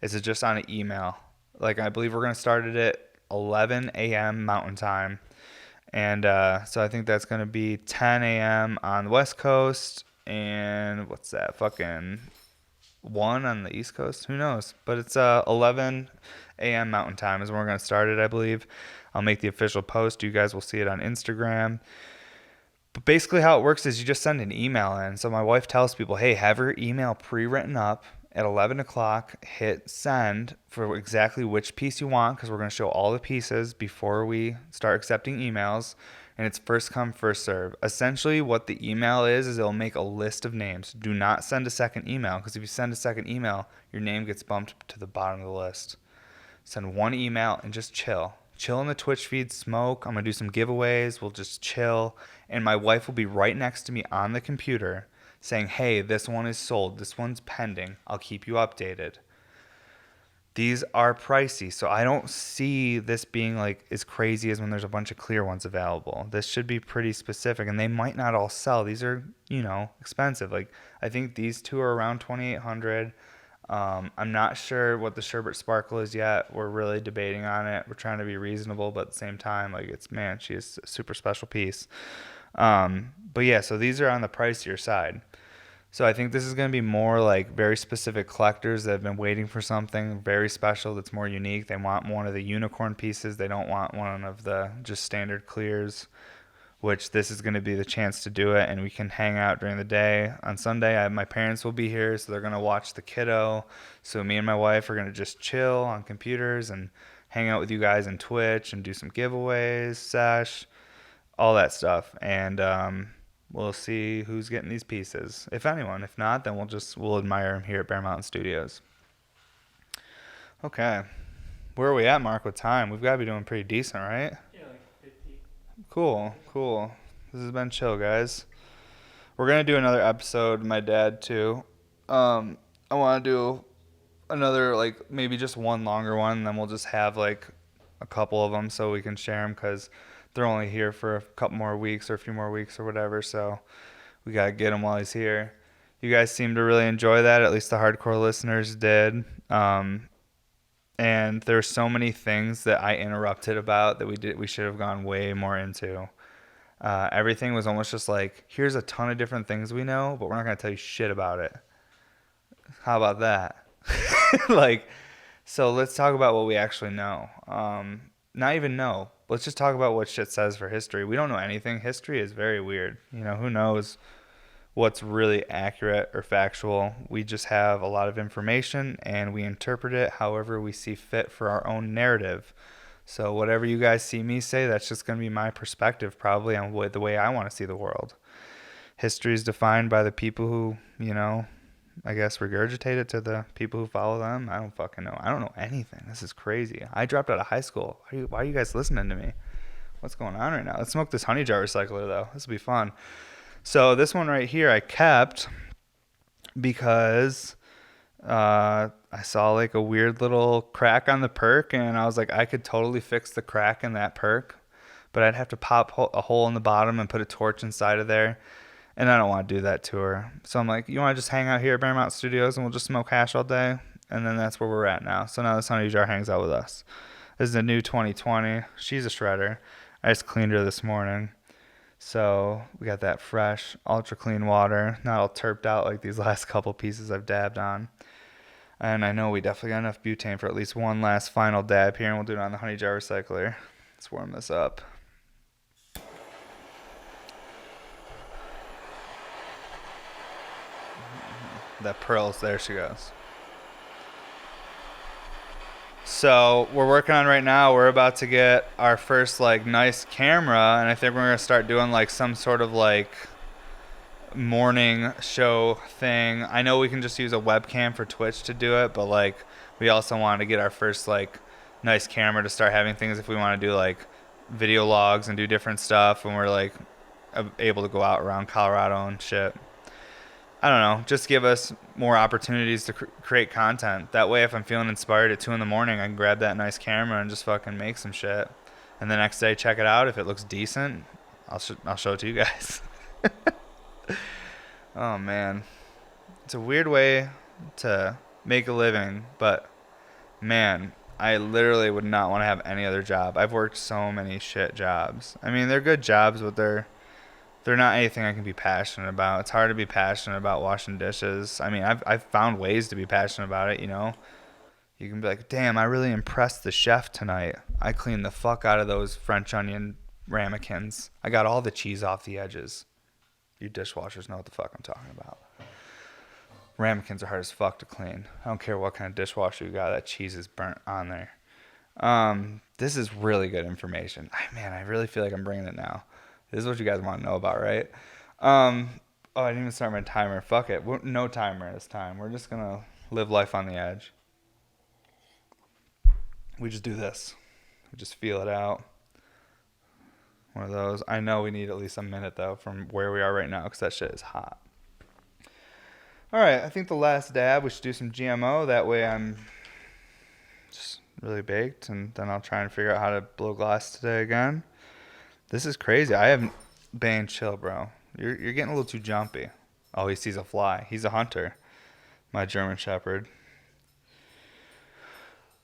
is it just on an email. Like, I believe we're going to start it at 11 a.m. Mountain Time. And so I think that's going to be 10 a.m. on the West Coast. And what's that? Fucking 1 on the East Coast? Who knows? But it's 11 a.m. Mountain Time is when we're going to start it, I believe. I'll make the official post. You guys will see it on Instagram. But basically how it works is you just send an email in. So my wife tells people, hey, have your email pre-written up at 11 o'clock, hit send for exactly which piece you want, because we're going to show all the pieces before we start accepting emails. And it's first come, first serve. Essentially what the email is it'll make a list of names. Do not send a second email, because if you send a second email, your name gets bumped to the bottom of the list. Send one email and just chill. Chill in the Twitch feed, smoke. I'm going to do some giveaways. We'll just chill. And my wife will be right next to me on the computer saying, hey, this one is sold. This one's pending. I'll keep you updated. These are pricey, so I don't see this being like as crazy as when there's a bunch of clear ones available. This should be pretty specific, and they might not all sell. These are, expensive. Like, I think these two are around $2,800. I'm not sure what the Sherbet Sparkle is yet. We're really debating on it. We're trying to be reasonable, but at the same time, like, she is a super special piece. But yeah, so these are on the pricier side. So I think this is going to be more like very specific collectors that have been waiting for something very special that's more unique. They want one of the unicorn pieces. They don't want one of the just standard clears, which this is going to be the chance to do it. And we can hang out during the day. On Sunday, my parents will be here, so they're going to watch the kiddo. So me and my wife are going to just chill on computers and hang out with you guys in Twitch and do some giveaways, sesh, all that stuff. And we'll see who's getting these pieces, if anyone. If not, then we'll admire them here at Bear Mountain Studios. Okay, where are we at, Mark, with time? We've got to be doing pretty decent, right? Yeah, like 50. Cool. This has been chill, guys. We're gonna do another episode with my dad too. I want to do another, like, maybe just one longer one, and then we'll just have like a couple of them so we can share them, because they're only here for a couple more weeks or a few more weeks or whatever, so we gotta get him while he's here. You guys seem to really enjoy that, at least the hardcore listeners did. And there's so many things that I interrupted about that we should have gone way more into. Everything was almost just like, here's a ton of different things we know, but we're not going to tell you shit about it. How about that? Like, so let's talk about what we actually know. Not even know. Let's just talk about what shit says for history. We don't know anything. History is very weird. Who knows what's really accurate or factual. We just have a lot of information and we interpret it however we see fit for our own narrative. So whatever you guys see me say, that's just going to be my perspective probably on the way I want to see the world. History is defined by the people who, I guess regurgitate it to the people who follow them. I don't fucking know. I don't know anything. This is crazy. I dropped out of high school. Why are you guys listening to me? What's going on right now? Let's smoke this honey jar recycler though. This will be fun. So this one right here I kept because I saw like a weird little crack on the perk, and I was like, I could totally fix the crack in that perk, but I'd have to pop a hole in the bottom and put a torch inside of there, and I don't want to do that to her. So I'm like, you want to just hang out here at Paramount Studios and we'll just smoke hash all day? And then that's where we're at now. So now this honey jar hangs out with us. This is a new 2020. She's a shredder. I just cleaned her this morning. So we got that fresh, ultra clean water, not all terped out like these last couple pieces I've dabbed on. And I know we definitely got enough butane for at least one last final dab here, and we'll do it on the honey jar recycler. Let's warm this up. That pearls, there she goes. So we're working on right now, we're about to get our first like nice camera, and I think we're going to start doing like some sort of like morning show thing. I know we can just use a webcam for Twitch to do it, but like we also want to get our first like nice camera to start having things if we want to do like video logs and do different stuff when we're like able to go out around Colorado and shit. I don't know, just give us more opportunities to create content. That way, if I'm feeling inspired at 2 a.m, I can grab that nice camera and just fucking make some shit. And the next day, check it out. If it looks decent, I'll show it to you guys. Oh, man. It's a weird way to make a living, but, man, I literally would not want to have any other job. I've worked so many shit jobs. I mean, they're good jobs, but they're not anything I can be passionate about. It's hard to be passionate about washing dishes. I mean, I've found ways to be passionate about it, You can be like, damn, I really impressed the chef tonight. I cleaned the fuck out of those French onion ramekins. I got all the cheese off the edges. You dishwashers know what the fuck I'm talking about. Ramekins are hard as fuck to clean. I don't care what kind of dishwasher you got. That cheese is burnt on there. This is really good information. Man, I really feel like I'm bringing it now. This is what you guys want to know about, right? I didn't even start my timer. Fuck it. No timer this time. We're just going to live life on the edge. We just do this. We just feel it out. One of those. I know we need at least a minute, though, from where we are right now, because that shit is hot. All right. I think the last dab, we should do some GMO. That way I'm just really baked, and then I'll try and figure out how to blow glass today again. This is crazy. I haven't... Bane, chill, bro. You're getting a little too jumpy. Oh, he sees a fly. He's a hunter. My German Shepherd.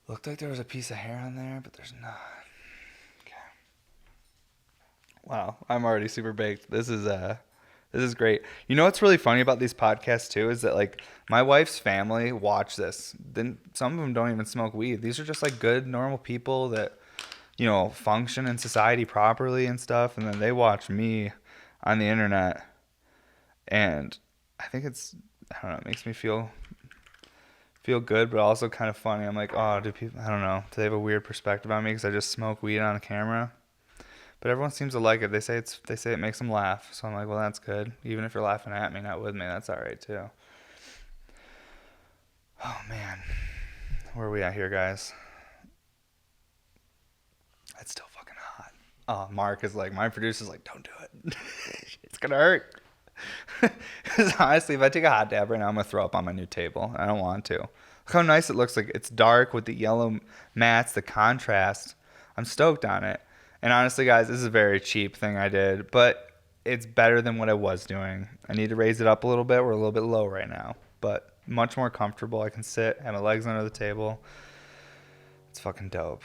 Looked like there was a piece of hair on there, but there's not. Okay. Wow, I'm already super baked. This is great. You know what's really funny about these podcasts too is that like my wife's family watch this. Then some of them don't even smoke weed. These are just like good, normal people that function in society properly and stuff, and then they watch me on the internet, and I think it makes me feel good, but also kind of funny. I'm like, oh, do people, I don't know, do they have a weird perspective on me because I just smoke weed on camera? But everyone seems to like it. They say it makes them laugh, so I'm like, well, that's good. Even if you're laughing at me, not with me, that's all right too. Oh man, where are we at here, guys? It's still fucking hot. Oh, Mark is like, my producer's like, don't do it. It's going to hurt. Because honestly, if I take a hot dab right now, I'm going to throw up on my new table. I don't want to. Look how nice it looks. Like it's dark with the yellow mats, the contrast. I'm stoked on it. And honestly, guys, this is a very cheap thing I did, but it's better than what I was doing. I need to raise it up a little bit. We're a little bit low right now, but much more comfortable. I can sit, have my legs under the table. It's fucking dope.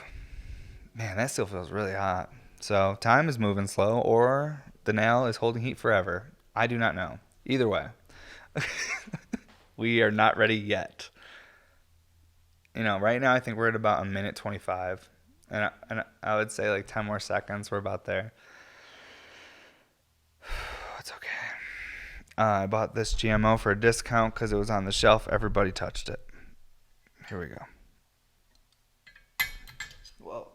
Man, that still feels really hot. So time is moving slow, or the nail is holding heat forever. I do not know. Either way, we are not ready yet. Right now I think we're at about a minute 25, and I would say like 10 more seconds. We're about there. It's okay. I bought this GMO for a discount because it was on the shelf. Everybody touched it. Here we go. Whoa.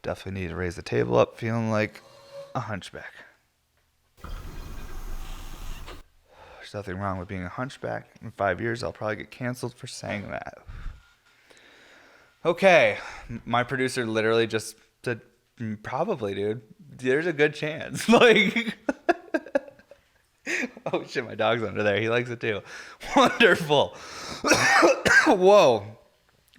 Definitely need to raise the table up, feeling like a hunchback. There's nothing wrong with being a hunchback. In 5 years, I'll probably get canceled for saying that. Okay, my producer literally just said, probably, dude. There's a good chance. Like, oh shit, my dog's under there. He likes it too. Wonderful. Whoa.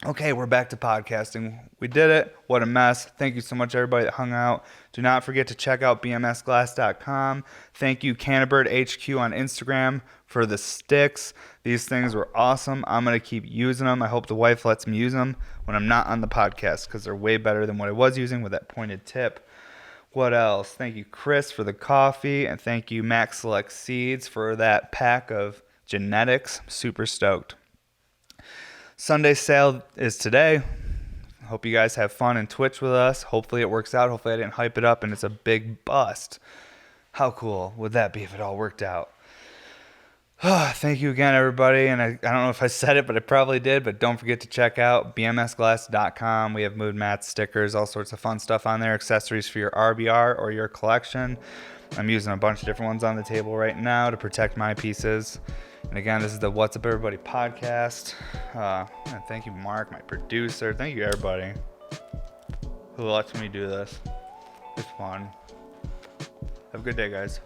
Okay, we're back to podcasting. We did it. What a mess. Thank you so much, everybody that hung out. Do not forget to check out bmsglass.com. Thank you, Cannabird HQ on Instagram for the sticks. These things were awesome. I'm going to keep using them. I hope the wife lets me use them when I'm not on the podcast because they're way better than what I was using with that pointed tip. What else? Thank you, Chris, for the coffee. And thank you, Max Select Seeds, for that pack of genetics. I'm super stoked. Sunday sale is today. Hope you guys have fun and Twitch with us. Hopefully it works out. Hopefully I didn't hype it up and it's a big bust. How cool would that be if it all worked out? Thank you again, everybody. And I don't know if I said it, but I probably did. But don't forget to check out bmsglass.com. We have mood mats, stickers, all sorts of fun stuff on there. Accessories for your RBR or your collection. I'm using a bunch of different ones on the table right now to protect my pieces. And again, this is the What's Up Everybody podcast. And thank you, Mark, my producer. Thank you, everybody who lets me do this. It's fun. Have a good day, guys.